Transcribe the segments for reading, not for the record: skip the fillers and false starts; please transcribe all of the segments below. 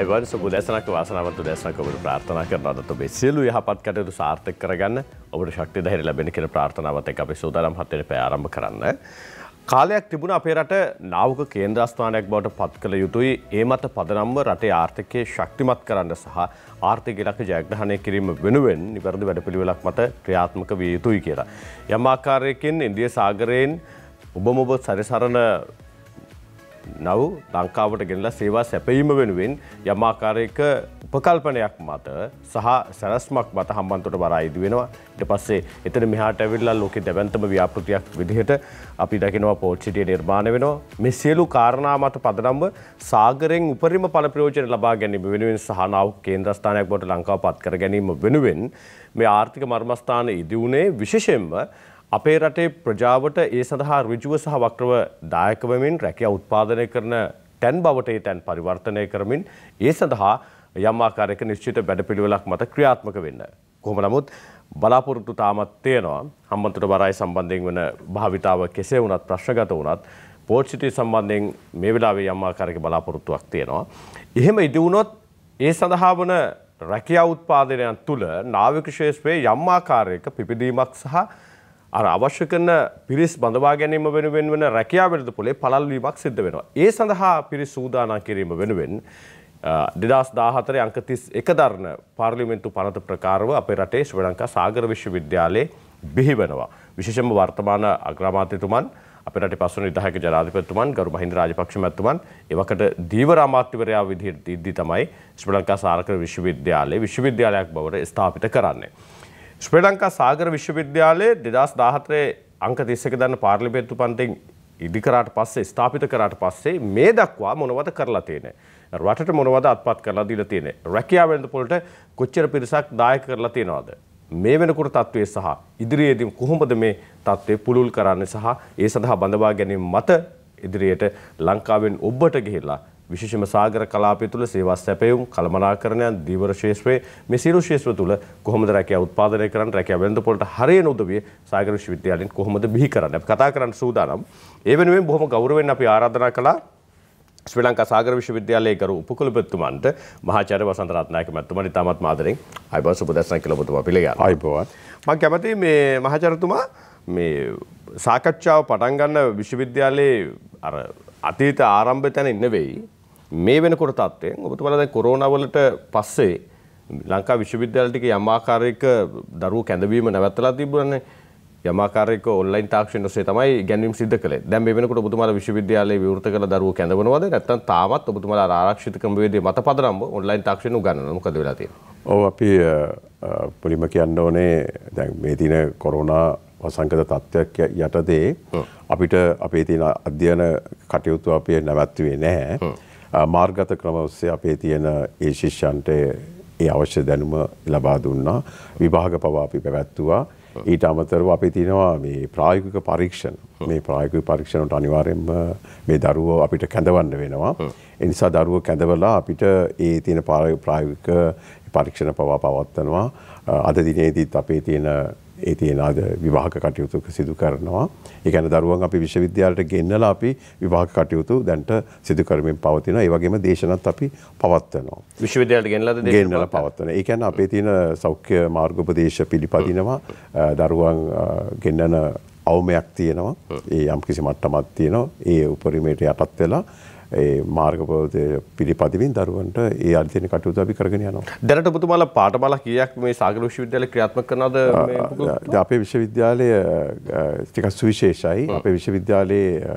අයිබෝන් සුබදැසනක් වාසනාවන්ත උදෑසනක් ඔබට ප්‍රාර්ථනා කරනවා අද ඔබේ සියලු යහපත් කටයුතු සාර්ථක කරගන්න ඔබට ශක්තිය ධෛර්ය ලැබෙන කියන ප්‍රාර්ථනාවත් එක්ක අපි සූදානම් 7 වෙනි පැය ආරම්භ කරන්න. කාලයක් තිබුණා අපේ රට නාවක කේන්ද්‍රස්ථානයක් බවට පත් කළ යුතුයි. ඒ මත පදනම්ව රටේ ආර්ථිකය ශක්තිමත් කරන්න සහ ආර්ථික ඉලක්ක ජයග්‍රහණය කිරීම වෙනුවෙන් නිවැරදි වැඩපිළිවෙලක් මත ක්‍රියාත්මක විය යුතුයි කියලා. යම් ආකාරයකින් ඉන්දියා සාගරයෙන් ඔබ සැරිසරන නව ලංකාවට ගෙනලා සේවා සැපයීම වෙනුවෙන් යම් ආකාරයක උපකල්පනයක් මත සහ සැලැස්මක් මත හම්බන්තොට බරා ඉදි වෙනවා. ඊට පස්සේ එතන මෙහාට ඇවිල්ලා ලෝකේ දැවැන්තම ව්‍යාපෘතියක් විදිහට අපි දකිනවා පෝට් සිටිය නිර්මාණය වෙනවා. මේ සියලු කාරණා මත පදනම්ව සාගරයෙන් උපරිම ඵල ප්‍රයෝජන ලබා ගැනීම වෙනුවෙන් සහ නාවක කේන්ද්‍රස්ථානයක් බවට ලංකාව පත් කර ගැනීම වෙනුවෙන් මේ ආර්ථික මර්මස්ථාන ඉදි වුණේ විශේෂයෙන්ම අපේ රටේ ප්‍රජාවට ඒ සඳහා ඍජුව සහ වක්‍රව දායක වෙමින් රැකියාව උත්පාදනය කරන තැන් බවට ඒ තැන් පරිවර්තනය කරමින් ඒ සඳහා යම් ආකාරයක නිශ්චිත වැඩපිළිවෙලක් මත ක්‍රියාත්මක වෙන්න. කොහොම නමුත් බලාපොරොත්තු තාමත් තියෙනවා. හම්බන්තොට බරයි සම්බන්ධයෙන් වන භාවිතාව කෙසේ වුණත් ප්‍රශ්නගත වුණත් පෝට් සිටිය සම්බන්ධයෙන් මේ වෙලාවේ යම් ආකාරයක බලාපොරොත්තුවක් තියෙනවා. එහෙම ඉදි වුණොත් ඒ සඳහා වන රැකියාව උත්පාදනයන් තුළ නාවික ක්ෂේත්‍රයේ යම් ආකාරයක පිපිදීමක් සහ අවශ්‍ය කරන පිරිස් බඳවා ගැනීම වෙනුවෙන් වන රැකියාව වෙළඳපොලේ පළල් වීමක් සිද්ධ වෙනවා. ඒ සඳහා පිරිස් සූදානම් කිරීම වෙනුවෙන් 2014 අංක 31 දරන පාර්ලිමේන්තු පනත ප්‍රකාරව අපේ රටේ ශ්‍රී ලංකා සාගර විශ්වවිද්‍යාලයේ බිහි වෙනවා. විශේෂයෙන්ම වර්තමාන අග්‍රාමාත්‍යතුමන් අපේ රටේ පස්වන විධායක ජනාධිපතිතුමන් ගරු මහින්ද රාජපක්ෂ මැතිතුමන් එවකට දීවර අමාත්‍යවරයා විදිහට දීද්දී තමයි ශ්‍රී ලංකා සාගර විශ්වවිද්‍යාලයක් බවට ස්ථාපිත කරන්නේ. ශ්‍රී ලංකා සාගර විශ්වවිද්‍යාලයේ 2014 අංක 31 දරන පාර්ලිමේන්තු පනතෙන් ඉදි කරාට පස්සේ ස්ථාපිත කරාට පස්සේ මේ දක්වා මොනවද කරලා තියෙන්නේ? රටට මොනවද අත්පත් කරලා දීලා තියෙන්නේ? රැකියාව වෙළඳපොළට කොච්චර පිරිසක් දායක කරලා තියෙනවද? මේ වෙනකොට තත්ත්වය සහ ඉදිරියේදී කොහොමද මේ තත්ත්වය පුළුල් කරන්නේ සහ ඒ සඳහා බඳවා ගැනීම මත ඉදිරියට ලංකාවෙන් ඔබට ගිහිලා විශේෂම සාගර කලාපය තුළ සේවා සැපයුම් කළමනාකරණයන් දීවර ක්ෂේත්‍රයේ මේ සියලු ක්ෂේත්‍ර තුළ කොහොමද රැකියාව උත්පාදනය කරන්න රැකියාව වෙළඳපොළට හරියන උදවිය සාගර විශ්වවිද්‍යාලයෙන් කොහොමද බිහි කරන්නේ අපි කතා කරන්න සූදානම්. ඒ වෙනුවෙන් බොහොම ගෞරවයෙන් අපි ආරාධනා කළා ශ්‍රී ලංකා සාගර විශ්වවිද්‍යාලයේ ගරු උපකුලපතිතුමන්ට මහාචාර්ය වසන්ත රත්නායක මැතිතුමන් ඉතාමත් ආදරෙන් අයිබෝන් සුබදැසනක් කියලා ඔබතුමා පිළිගන්නවා. අයිබෝන්. මම කැමතියි මේ මහාචාර්යතුමා මේ සාකච්ඡාව පටන් ගන්න විශ්වවිද්‍යාලයේ අර අතීත ආරම්භ තැන නෙවෙයි මේ වෙනකොට තත්ත්වයෙන් ඔබතුමාලා දැන් කොරෝනා වලට පස්සේ ලංකා විශ්වවිද්‍යාල ටික යම් ආකාරයක දරුවෝ කැඳවීම නැවැත්තලා තිබුණානේ. යම් ආකාරයක ඔන්ලයින් තාක්ෂණ ඔස්සේ තමයි ඉගෙනීම් සිද්ධ කළේ. දැන් මේ වෙනකොට ඔබතුමාලා විශ්වවිද්‍යාලයේ විවෘත කළ දරුවෝ කැඳවනවද නැත්නම් තාමත් ඔබතුමාලා ආරක්ෂිත ක්‍රමවේදයේ මත පදනම්ව ඔන්ලයින් තාක්ෂණ උගන්වනවා. මොකද වෙලා තියෙන්නේ? ඔව් අපි පොලිම කියන්න ඕනේ දැන් මේ දින කොරෝනා වසංගත තත්ත්වයක් යටතේ අපිට අපේ තියෙන අධ්‍යයන කටයුතු අපි නැවැත්තුවේ නැහැ. මාර්ගගත ක්‍රම ඔස්සේ අපේ තියෙන ඒ ශිෂ්‍යයන්ට ඒ අවශ්‍ය දැනුම ලබා දුන්නා. විභාග පවා අපි පැවැත්තුවා. ඊට අමතරව අපි තියෙනවා මේ ප්‍රායෝගික පරීක්ෂණ. මේ ප්‍රායෝගික පරීක්ෂණ වලට අනිවාර්යයෙන්ම මේ දරුවෝ අපිට කැඳවන්න වෙනවා. ඒ නිසා දරුවෝ කැඳවලා අපිට ඒ තියෙන ප්‍රායෝගික පරීක්ෂණ පවා පවත්වනවා. අද දිනේදීත් අපේ තියෙන අද විභාග කටයුතු සිදු කරනවා. ඒ කියන්නේ දරුවන් අපි විශ්වවිද්‍යාලයට ගෙන්නලා අපි විභාග කටයුතු දැන්ට සිදු කරමින් පවතිනවා. ඒ වගේම දේශනත් අපි පවත්වනවා. විශ්වවිද්‍යාලයට ගෙන්නලාද ගෙන්නලා පවත්වනවා. ඒ කියන්නේ අපේ තියෙන සෞඛ්‍ය මාර්ගෝපදේශ පිළිපදිනවා. දරුවන් ගෙන්නන අවමයක් තියෙනවා. ඒ යම්කිසි මට්ටමක් තියෙනවා. ඒ උපරිමයට යටත් වෙලා ඒ මාර්ගපෝතේ පිළිපදිමින් දරුවන්ට ඒ අධ්‍යයන කටයුතු අපි කරගෙන යනවා. දැනට ඔබතුමාලා පාඨමාලා කීයක් මේ සාගර විශ්වවිද්‍යාලයේ ක්‍රියාත්මක කරනවද මේ අපේ විශ්වවිද්‍යාලය ටිකක් සුවිශේෂයි. අපේ විශ්වවිද්‍යාලයේ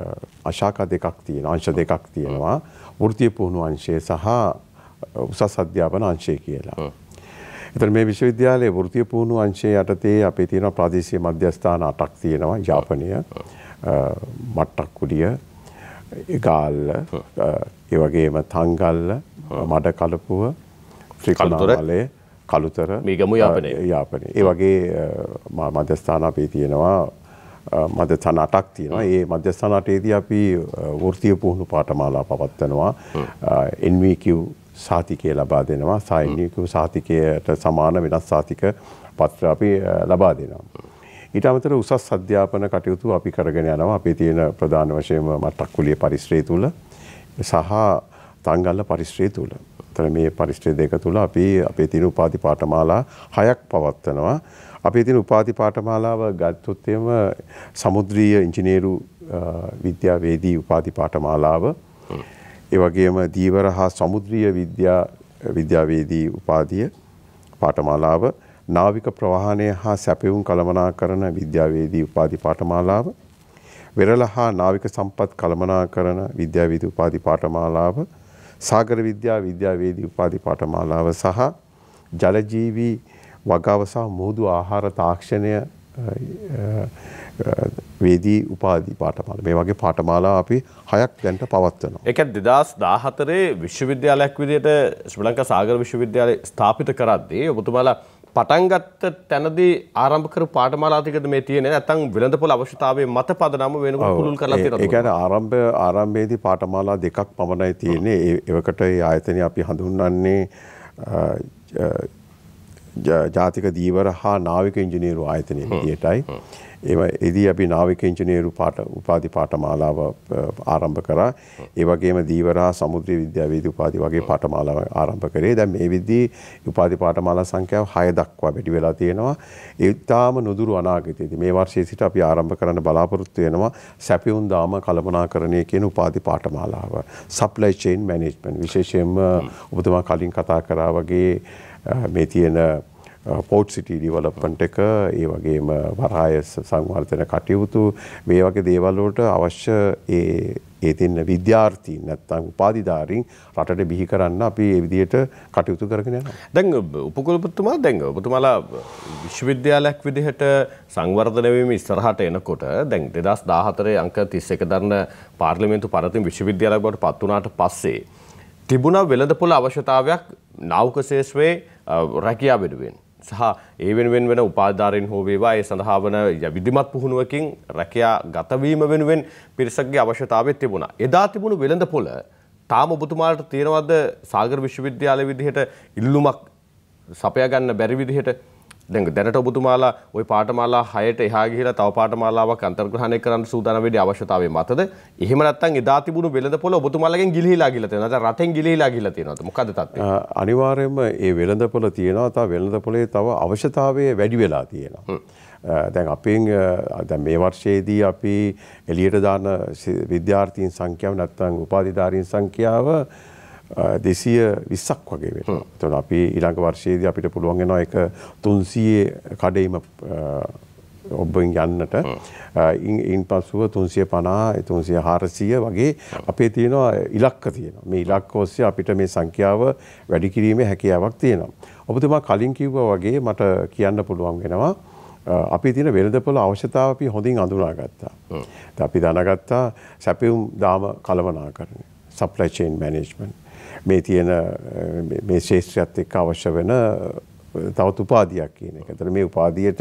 අශාඛා දෙකක් තියෙනවා. අංශ දෙකක් තියෙනවා. වෘත්තීය පුහුණු අංශය සහ උසස් අධ්‍යාපන අංශය කියලා. එතන මේ විශ්වවිද්‍යාලයේ වෘත්තීය පුහුණු අංශය යටතේ අපේ තියෙන ප්‍රාදේශීය මධ්‍යස්ථාන 8ක් තියෙනවා. යාපනය, මට්ටක්කුඩිය, ගාල්ල, ඒ වගේම තංගල්ල, මඩ කලපුව, ත්‍රිකුණාමලය, කළුතර, මීගමු යාපනය. ඒ වගේ මධ්‍යස්ථාන අපි තියෙනවා. මධ්‍යස්ථාන 8ක් තියෙනවා. ඒ මධ්‍යස්ථාන 8ේදී අපි වෘත්තීය පුහුණු පාඨමාලා පවත්වනවා. NVQ සාතිකය ලබා දෙනවා. NVQ සාතිකයට සමාන වෙනස් සාතික පත්‍ර අපි ලබා දෙනවා. ඊට අමතරව උසස් අධ්‍යාපන කටයුතු අපි කරගෙන යනවා. අපේ තියෙන ප්‍රධාන වශයෙන්ම මට්ටක්කුලිය පරිශ්‍රය තුල සහ තංගල්ල පරිශ්‍රය තුල. එතන මේ පරිශ්‍රය දෙක තුල අපි අපේ තියෙන උපාධි පාඨමාලා 6ක් පවත්වනවා. අපේ තියෙන උපාධි පාඨමාලාව ගත්තොත් එම සමුද්‍රීය ඉංජිනේරු විද්‍යාවේදී උපාධි පාඨමාලාව, ඒ වගේම දීවර හා සමුද්‍රීය විද්‍යාවේදී උපාධිය පාඨමාලාව, නාවික ප්‍රවාහනය හා සැපයුම් කළමනාකරණ විද්‍යාවේදී උපාධි පාඨමාලාව, වෙරළ හා නාවික සම්පත් කළමනාකරණ විද්‍යාවේදී උපාධි පාඨමාලාව, සාගර විද්‍යාවේදී උපාධි පාඨමාලාව සහ ජලජීවී වගාව සහ මුහුදු ආහාර තාක්ෂණය වේදී උපාධි පාඨමාලා. මේ වගේ පාඨමාලා අපි 6ක් දැන්ට පවත්වනවා. ඒක 2014 විශ්වවිද්‍යාලයක් විදිහට ශ්‍රී ලංකා සාගර විශ්වවිද්‍යාලය ස්ථාපිත කරද්දී ඔබතුමාලා පටන් ගත්ත තැනදී ආරම්භ කරපු පාඨමාලා ටිකද මේ තියෙන්නේ නැත්නම් වෙළඳපොළ අවශ්‍යතාවයේ මත පදනම වෙනකොට පුළුල් කරලා තියෙනවද? ඒ කියන්නේ ආරම්භයේදී පාඨමාලා දෙකක් පමණයි තියෙන්නේ. ඒවකට ඒ ආයතනය අපි හඳුන්වන්නේ ජාතික දීවර හා නාවික ඉංජිනේරු ආයතනය විදියටයි. එදී අපි නාවික ඉංජිනේරු උපාධි පාඨමාලාව ආරම්භ කරා. ඒ වගේම දීවර හා සමුද්‍රීය විද්‍යාවේදී උපාධි වගේ පාඨමාලාව ආරම්භ කරේ. දැන් මේ විදිහේ උපාධි පාඨමාලා සංඛ්‍යාව 6 දක්වා වැඩි වෙලා තියෙනවා. ඒ තාම නුදුරු අනාගතයේදී මේ වර්ෂයේ සිට අපි ආරම්භ කරන්න බලාපොරොත්තු වෙනවා සැපයුම් දාම කළමනාකරණය කියන උපාධි පාඨමාලාව. සප්ලයි චේන් මැනේජ්මන්ට් විශේෂයෙන්ම ඔබතුමා කලින් කතා කරා වගේ මේ තියෙන පෝට් සිටි ඩිවලොප්මන්ට් එක, ඒ වගේම වරාය සංවර්ධන කටයුතු, මේ වගේ දේවල් වලට අවශ්‍ය ඒ තියෙන විද්‍යාර්ථීන් නැත්නම් උපාධිධාරීන් රටට බිහි කරන්න අපි මේ විදිහට කටයුතු කරගෙන යනවා. දැන් උපකුලපතිතුමා දැන් ඔබතුමාලා විශ්වවිද්‍යාලයක් විදිහට සංවර්ධන වීම ඉස්සරහට එනකොට දැන් 2014 අංක 31 දරන පාර්ලිමේන්තු පනතින් විශ්වවිද්‍යාලයක් බවට පත් වුණාට පස්සේ තිබුණා වෙළඳපොළ අවශ්‍යතාවයක් නාවික ශේෂ්ත්‍රයේ රැකියාව වෙනුවෙන් සහ ඒ වෙනුවෙන් වෙන උපාධිධාරීන් හෝ වේවා ඒ සඳහා වන විධිමත් පුහුණුවකින් රැකියා ගතවීම වෙනුවෙන් පිරිසක්ගේ අවශ්‍යතාවය තිබුණා. එදා තිබුණු වෙළඳපොළ තාම ඔබතුමාලට තියෙනවද සාගර විශ්වවිද්‍යාලය විදිහට ඉල්ලුමක් සපයා ගන්න බැරි විදිහට? දැන් දැනට ඔබතුමාලා ওই පාඨමාලා 6ට එහා ගිහිලා තව පාඨමාලාවක් අන්තර්ග්‍රහණය කරන්න සූදානම් වෙන්නේ අවශ්‍යතාවය මතද? එහෙම නැත්නම් එදා තිබුණු වෙළඳපොළ ඔබතුමාලගෙන් ගිලිහිලා තියෙනවද? නැත්නම් රටෙන් ගිලිහිලා තියෙනවද? මොකද්ද තත්ත්වය? අනිවාර්යයෙන්ම මේ වෙළඳපොළ තියෙනවා. තව වෙළඳපොළේ තව අවශ්‍යතාවය වැඩි වෙලා තියෙනවා. දැන් අපෙන් දැන් මේ වර්ෂයේදී අපි එළියට දාන විද්‍යාර්ථීන් සංඛ්‍යාව නැත්නම් උපාධිධාරීන් සංඛ්‍යාව 220ක් වගේ වෙනවා. එතකොට අපි ඊළඟ වර්ෂයේදී අපිට පුළුවන් වෙනවා ඒක 300 කඩේම ඔබෙන් යන්නට. ඉන් පසුව 350 300 400 වගේ අපේ තියෙනවා ඉලක්ක තියෙනවා. මේ ඉලක්ක ඔස්සේ අපිට මේ සංඛ්‍යාව වැඩි කිරීමේ හැකියාවක් තියෙනවා. ඔබතුමා කලින් කිව්වා වගේ මට කියන්න පුළුවන් වෙනවා අපි තියෙන වෙළඳපොළ අවශ්‍යතාව අපි හොඳින් අඳුනාගත්තා. අපි දැනගත්තා සැපයුම් දාම කළමනාකරණය, supply chain management, මේ තියෙන මේ ශේෂ්ත්‍රයත් එක්ක අවශ්‍ය වෙන තවත් උපාධියක් කියන එක. ඒතර මේ උපාධියට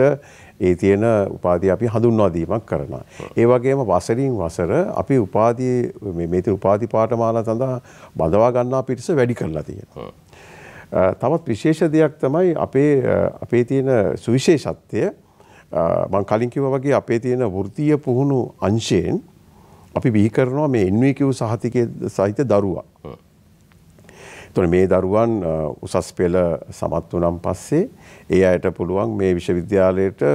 ඒ තියෙන උපාධිය අපි හඳුන්වා දීමක් කරනවා. ඒ වගේම වසරින් වසර අපි උපාධිය මේ තියෙන උපාධි පාඨමාලා සඳහා බඳවා ගන්නා පිරිස වැඩි කරලා තියෙනවා. තවත් විශේෂ දෙයක් තමයි අපේ තියෙන සුවිශේෂත්වය. මම කලින් කිව්වා වගේ අපේ තියෙන වෘත්තීය පුහුණු අංශයෙන් අපි බිහි කරනවා මේ NVQ සහතිකයේ සහිත දරුවා. එතකොට මේ දරුවන් උසස් පෙළ සමත් වුණාන් පස්සේ ඒ අයට පුළුවන් මේ විශ්වවිද්‍යාලයට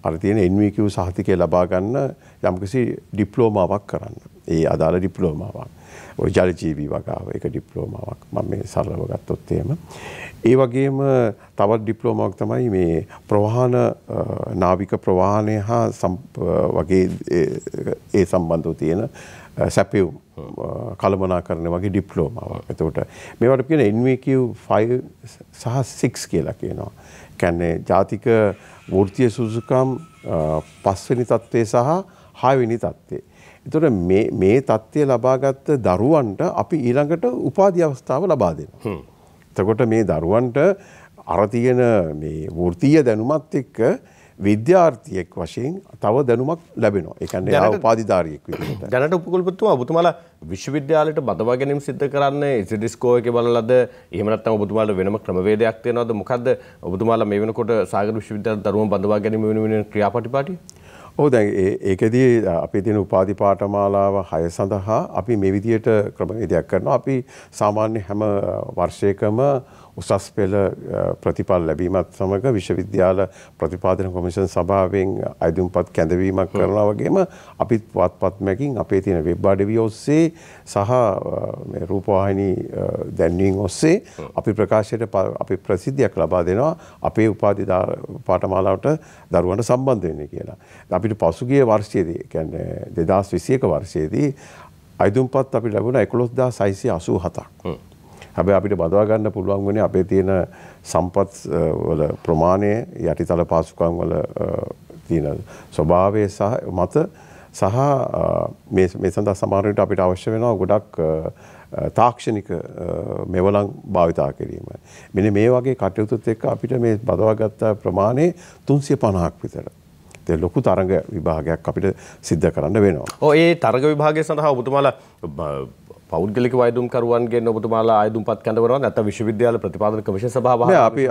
අර තියෙන NVQ සහතිකය ලබා ගන්න යම්කිසි ඩිප්ලෝමාවක් කරන්න. ඒ අදාළ ඩිප්ලෝමාවක්. ඔය ජලජීවී වගාව ඒක ඩිප්ලෝමාවක්. මම මේ සරලව ගත්තොත් එහෙම. ඒ වගේම තවත් ඩිප්ලෝමාවක් තමයි මේ ප්‍රවාහන නාවික ප්‍රවාහනය හා වගේ ඒ සම්බන්ධව තියෙන සැපයුම් කළමනාකරණ වගේ ඩිප්ලෝමාවක්. එතකොට මේවට කියන NVQ 5 සහ 6 කියලා කියනවා. කියන්නේ ජාතික වෘත්තීය සුසුකම් 5 වෙනි තත්ත්වයේ සහ 6 වෙනි තත්ත්වයේ. එතකොට මේ තත්ත්වය ලබාගත් දරුවන්ට අපි ඊළඟට උපාධි අවස්ථාව ලබා දෙනවා. එතකොට මේ දරුවන්ට අර තියෙන මේ වෘත්තීය දැනුමත් එක්ක විද්‍යාර්ථියෙක් වශයෙන් තව දැනුමක් ලැබෙනවා. ඒ කියන්නේ ආ උපාධිධාරියෙක් විදිහට. දැනට උපකුලපතිතුමා ඔබතුමාලා විශ්වවිද්‍යාලයට බදවා ගැනීම සිදු කරන්නේ ඉසිඩි ස්කෝර් එකේ බලලාද? එහෙම නැත්නම් ඔබතුමාලා වෙනම ක්‍රමවේදයක් තියෙනවද? මොකද්ද ඔබතුමාලා මේ වෙනකොට සාගර විශ්වවිද්‍යාලයට දරුවන් බදවා ගැනීම වෙනුවෙන් ක්‍රියාපටිපාටි? ඔව් දැන් ඒකෙදී අපේ තියෙන උපාධි පාඨමාලාව 6 සඳහා අපි මේ විදියට ක්‍රමවේදයක් කරනවා. අපි සාමාන්‍ය හැම වර්ෂයකම උසස් පෙළ ප්‍රතිඵල ලැබීමත් සමග විශ්වවිද්‍යාල ප්‍රතිපාදන කොමිෂන් සභාවෙන් අයදුම්පත් කැඳවීමක් කරනවා වගේම අපි පුවත්පත් මැකින් අපේ තියෙන වෙබ් අඩවිය ඔස්සේ සහ මේ රූපවාහිනී දැන්වීම් ඔස්සේ අපි ප්‍රකාශයට අපි ප්‍රසිද්ධියක් ලබා දෙනවා අපේ උපාධි පාඨමාලාවට දරුවන්ට සම්බන්ධ වෙන්නේ කියලා. අපිට පසුගිය වර්ෂයේදී කියන්නේ 2021 වර්ෂයේදී අයදුම්පත් අපිට ලැබුණා 11687ක්. හැබැයි අපිට බදවා ගන්න පුළුවන් වුණේ අපේ තියෙන සම්පත් වල ප්‍රමාණය යටිතල පාසුකම් වල තියෙන ස්වභාවය සහ මත සහ මේ සඳහා සමහර විට අපිට අවශ්‍ය වෙනවා ගොඩක් තාක්ෂණික මෙවලම් භාවිතා කිරීම. මෙන්න මේ වගේ කටයුතුත් එක්ක අපිට මේ බදවාගත්ත ප්‍රමාණය 350ක් විතර. ඒ ලොකු තරඟ විභාගයක් අපිට සිද්ධ කරන්න වෙනවා. ඔව් ඒ තරඟ විභාගය සඳහා ඔබතුමාලා පෞද්ගලික වෛදුම්කරුවන්ගෙන් ඔබතුමාලා ආයුධම්පත් කැඳවනවා නැත්නම් විශ්වවිද්‍යාල ප්‍රතිපාදන කමිෂන් සභාව අපි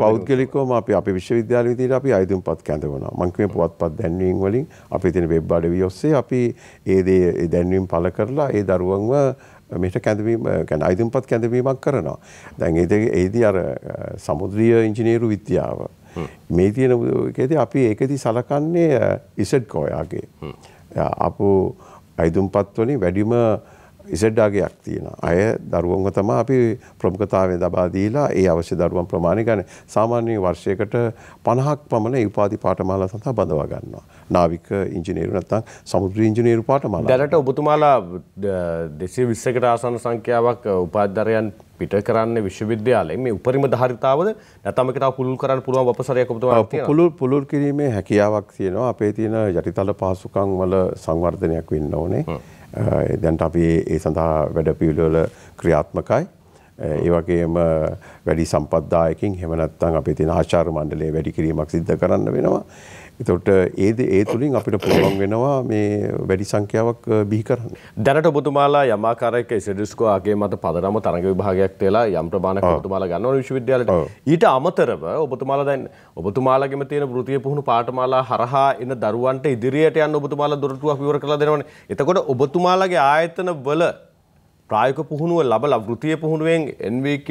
පෞද්ගලිකවම අපි විශ්වවිද්‍යාල විදිහට අපි ආයුධම්පත් කැඳවනවා. මං කියමු පුවත්පත් දැන්වීම් වලින් අපේ තියෙන වෙබ් අඩවිය ඔස්සේ අපි ඒ දැන්වීම් පළ කරලා ඒ දරුවන්ව මෙහෙට කැඳවීම කියන්නේ ආයුධම්පත් කැඳවීමක් කරනවා. දැන් ඒදී අර සමුද්‍රීය ඉංජිනේරු විද්‍යාව මේ තියෙන එකේදී අපි ඒකෙදී සලකන්නේ ඉසඩ්කෝයාගේ අපු ආයුධම්පත් වලින් වැඩිම ඉසඩ්ඩාගයක් තියෙනවා. අය දරුවන්ව තමයි අපි ප්‍රමුඛතාවය ලබා දීලා ඒ අවශ්‍ය දරුවන් ප්‍රමාණය ගන්න. සාමාන්‍ය වර්ෂයකට 50ක් පමණ ඒ උපාධි පාඨමාලා සඳහා බඳවා ගන්නවා. නාවික ඉංජිනේරු නැත්නම් සමුද්‍රීය ඉංජිනේරු පාඨමාලා. දැනට ඔබතුමාලා 220කට ආසන්න සංඛ්‍යාවක් උපාධිධරයන් පිට කරන්නේ විශ්වවිද්‍යාලයෙන් මේ උපරිම ධාරිතාවද නැත්නම් මේක තව පුළුල් කරන්න පුළුවන් වපසරයක් ඔබතුමාලා තියෙනවා. පුළුල් කිරීමේ හැකියාවක් තියෙනවා. අපේ තියෙන යටිතල පහසුකම් වල සංවර්ධනයක් වෙන්න ඕනේ. දැන්ට අපි ඒ සඳහා වැඩ පිළිවෙල ක්‍රියාත්මකයි. ඒ වගේම වැඩි සම්පත්දායකින් එහෙම නැත්නම් අපේ තියෙන ආචාර්ය මණ්ඩලයේ වැඩි කිරීමක් සිදු කරන්න වෙනවා. එතකොට ඒ තුලින් අපිට පුළුවන් වෙනවා මේ වැඩි සංඛ්‍යාවක් බිහි කරන්න. දැනට ඔබතුමාලා යම් ආකාරයක ඉසඩිස්කෝ ආගේ මත පදනම තරඟ විභාගයක් තියලා යම් ප්‍රමාණයක් ඔබතුමාලා ගන්නවා විශ්වවිද්‍යාලයට. ඊට අමතරව ඔබතුමාලා දැන් ඔබතුමාලාගෙම තියෙන වෘත්තීය පුහුණු පාඨමාලා හරහා එන දරුවන්ට ඉදිරියට යන්න ඔබතුමාලා දොරටුවක් විවර කරලා දෙනවනේ. එතකොට ඔබතුමාලාගේ ආයතන වල ප්‍රායෝගික පුහුණුව ලබලා වෘත්තීය පුහුණුවෙන් NVQ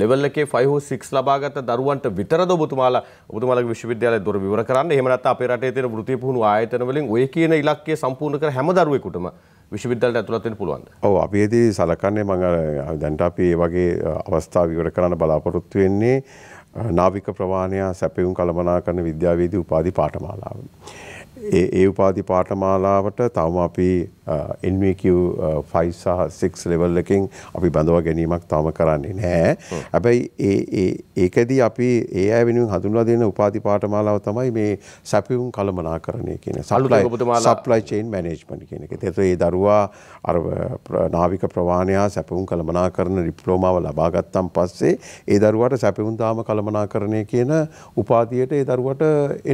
ලෙවල් එකේ 5 හෝ 6 ලබාගත් දරුවන්ට විතරද ඔබතුමාලාගේ විශ්වවිද්‍යාලයේ දොර විවර කරන්න. එහෙම නැත්නම් අපේ රටේ තියෙන වෘත්තීය පුහුණු ආයතන වලින් ඔය කියන ඉලක්කය සම්පූර්ණ කර හැම දරුවෙකුටම විශ්වවිද්‍යාලයට ඇතුළත් වෙන්න පුළුවන්ද? ඔව් අපි ඒදී සලකන්නේ මම දැන්ට අපි මේ වගේ අවස්ථා විවර කරන්න බලාපොරොත්තු වෙන්නේ නාවික ප්‍රවාහනය සැපයුම් කළමනාකරණ විද්‍යාවේදී උපාධි පාඨමාලාව. ඒ උපාධි පාඨමාලාවට තවම අපි NVQ 5 සහ 6 ලෙවල් එකකින් අපි බඳවා ගැනීමක් තවම කරන්නේ නැහැ. හැබැයි ඒකදී අපි ඒ අය වෙනුවෙන් හඳුන්වා දෙන උපාධි පාඨමාලාව තමයි මේ සැපයුම් කළමනාකරණය කියන සප්ලයි චේන් මැනේජ්මන්ට් කියන එක. ඒතකොට ඒ දරුවා අර නාවික ප්‍රවාහනය සැපයුම් කළමනාකරණ ඩිප්ලෝමාව ලබා ගත්තන් පස්සේ ඒ දරුවාට සැපයුම් දාම කළමනාකරණය කියන උපාධියට ඒ දරුවාට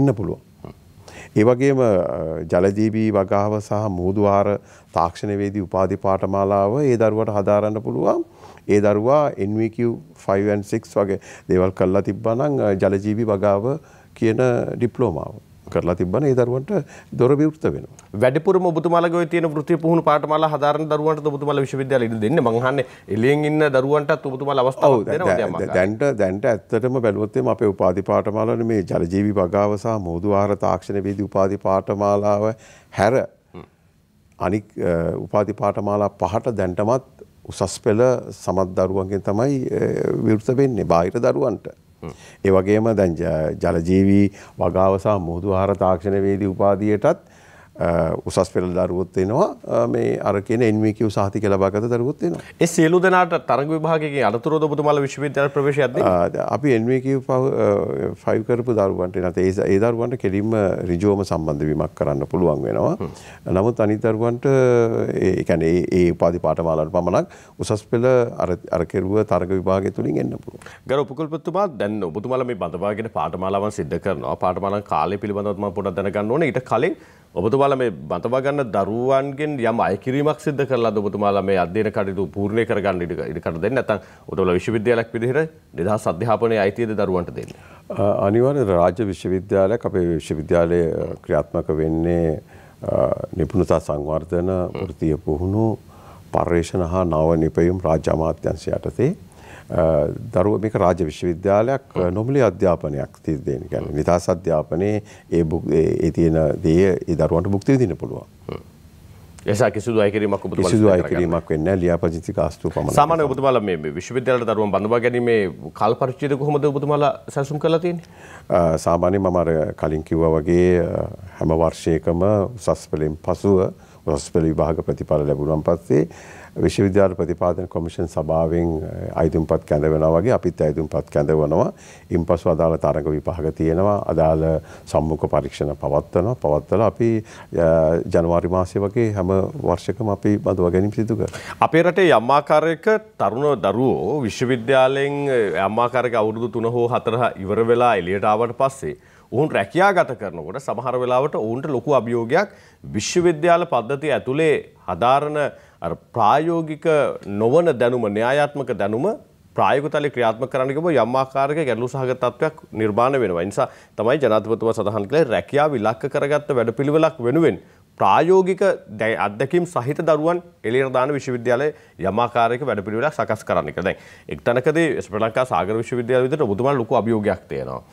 එන්න පුළුවන්. ඒ වගේම ජලජීවී වගාව සහ මුහුදුආහාර තාක්ෂණවේදී උපාධි පාඨමාලාව ඒ දරුවට හදාරන්න පුළුවන්. ඒ දරුවා NVQ 5 and 6 වගේ දේවල් කරලා තිබ්බනම් ජලජීවී වගාව කියන ඩිප්ලෝමාව කරලා තිබ්බනම් ඒ දරුවන්ට දොර විවෘත වෙනවා. වැඩිපුරම ඔබතුමාලගේ ඔය තියෙන වෘත්තීය පුහුණු පාඨමාලා හදාරන දරුවන්ට ඔබතුමාලා විශ්වවිද්‍යාලෙ ඉන්න දෙන්නේ. මං අහන්නේ එළියෙන් ඉන්න දරුවන්ටත් ඔබතුමාලා අවස්ථාවක් දෙනවද? දැන්ට ඇත්තටම බැලුවොත් අපේ උපාධි පාඨමාලාවල මේ ජලජීවී වගාව සහ මුහුදුආහාර තාක්ෂණවේදී උපාධි පාඨමාලාව හැර අනික් උපාධි පාඨමාලා 5ට දැන්ටමත් උසස් පෙළ සමත් දරුවන්ගෙන් තමයි විවෘත වෙන්නේ බාහිර දරුවන්ට. ඒ වගේම දැන් ජලජීවී වගාව සහ මුහුදුආහාර තාක්ෂණවේදී උපාධියටත් උසස් පෙළ දරුවොත් වෙනවා මේ අර කියන NVQ සහතික ලබාගත දරුවොත් වෙනවා. ඒ සියලු දෙනාට තරඟ විභාගයේ අනතුරුද ඔබතුමාලා විශ්වවිද්‍යාල ප්‍රවේශයක් දෙන්නේ? අපි NVQ 5 කරපු දරුවන්ට නැත්නම් ඒ දරුවන්ට කෙලින්ම ඍජුවම සම්බන්ධ වීමක් කරන්න පුළුවන් වෙනවා. නමුත් අනිත් දරුවන්ට ඒ කියන්නේ ඒ උපාධි පාඨමාලාවට පමණක් උසස් පෙළ අර කෙරුව තරඟ විභාගය තුලින් එන්න පුළුවන්. ගරු උපකුලපතිතුමා දැන් ඔබතුමාලා මේ බඳවාගෙන පාඨමාලාවන් සිද්ධ කරනවා. පාඨමාලාවන් කාලය පිළිබඳව මම පොඩ්ඩක් දැනගන්න ඕනේ. ඊට කලින් ඔබතුමාලා ඔබතුමාලා මේ බඳවා ගන්න දරුවන්ගෙන් යම් අයකිරීමක් සිදු කරලාද ඔබතුමාලා මේ අධ්‍යයන කටයුතු පූර්ණ කරගන්න ඉඩකඩ දෙන්නේ නැත්නම් ඔබතුමාලා විශ්වවිද්‍යාලයක් විදිහට නිදහස් අධ්‍යාපනයේ අයිතියද දරුවන්ට දෙන්නේ? අනිවාර්යයෙන් රාජ්‍ය විශ්වවිද්‍යාලයක් අපේ විශ්වවිද්‍යාලයේ ක්‍රියාත්මක වෙන්නේ නිපුණතා සංවර්ධන වෘත්තීය පුහුණු පර්යේෂණ හා නව නිපැයුම් රාජ්‍ය අමාත්‍යාංශය යටතේ දරුවෝ මේක රාජ්‍ය විශ්වවිද්‍යාලයක් නොමිලේ අධ්‍යාපනයක් දෙන්න. කියන්නේ නිදහස් අධ්‍යාපනයේ ඒ තියෙන දේ ඒ දරුවන්ට භුක්ති විඳින්න පුළුවන්. එසා කිසිදු අයකිරීමක් ඔබතුමාලා කිසිදු අයකිරීමක් වෙන්නේ නැහැ. ලියාපදිංචි ගාස්තුව පමණයි. සාමාන්‍ය ඔබතුමාලා මේ විශ්වවිද්‍යාලයට දරුවන් බඳවා ගැනීමේ කාල පරිච්ඡේදය කොහොමද ඔබතුමාලා සැලසුම් කරලා තියෙන්නේ? සාමාන්‍යයෙන් මම අර කලින් කිව්වා වගේ හැම වර්ෂයකම උසස් පෙළෙන් පසුව උසස් පෙළ විභාග ප්‍රතිඵල ලැබුණාන් පස්සේ විශ්වවිද්‍යාල ප්‍රතිපාදන කොමිෂන් සභාවෙන් අයිතුම්පත් කැඳවනවා වගේ අපිත් අයිතුම්පත් කැඳවනවා. ඉන්පසු අදාළ තරඟ විභාග තියෙනවා. අදාළ සම්මුඛ පරීක්ෂණ පවත්වලා අපි ජනවාරි මාසයේ වගේ හැම වර්ෂයකම අපි බඳවා ගැනීම සිදු කරනවා. අපේ රටේ යම් ආකාරයක තරුණ දරුවෝ විශ්වවිද්‍යාලයෙන් යම් ආකාරයක අවුරුදු 3 හෝ 4 ඉවර වෙලා එළියට ආවට පස්සේ ඔවුන් රැකියාගත කරනකොට සමහර වෙලාවට ඔවුන්ට ලොකු අභියෝගයක් විශ්වවිද්‍යාල පද්ධතිය ඇතුලේ හදාරන ප්‍රායෝගික නොවන දැනුම න්‍යායාත්මක දැනුම ප්‍රායෝගික තලයේ ක්‍රියාත්මක කරන්න ගියම යම් ආකාරයක ගැටලු සහගත තත්ත්වයක් නිර්මාණය වෙනවා. ඒ නිසා තමයි ජනාධිපතිතුමා සඳහන් කළේ රැකියාව ඉලක්ක කරගත්ත වැඩපිළිවෙලක් වෙනුවෙන් ප්‍රායෝගික අත්දැකීම් සහිත දරුවන් එළියට දාන විශ්වවිද්‍යාලයේ යම් ආකාරයක වැඩපිළිවෙලක් සකස් කරන්න කියලා. දැන් එක් තැනකදී ශ්‍රී ලංකා සාගර විශ්වවිද්‍යාලය විදිහට ඔබතුමාලා ලොකු අභියෝගයක් තියෙනවා.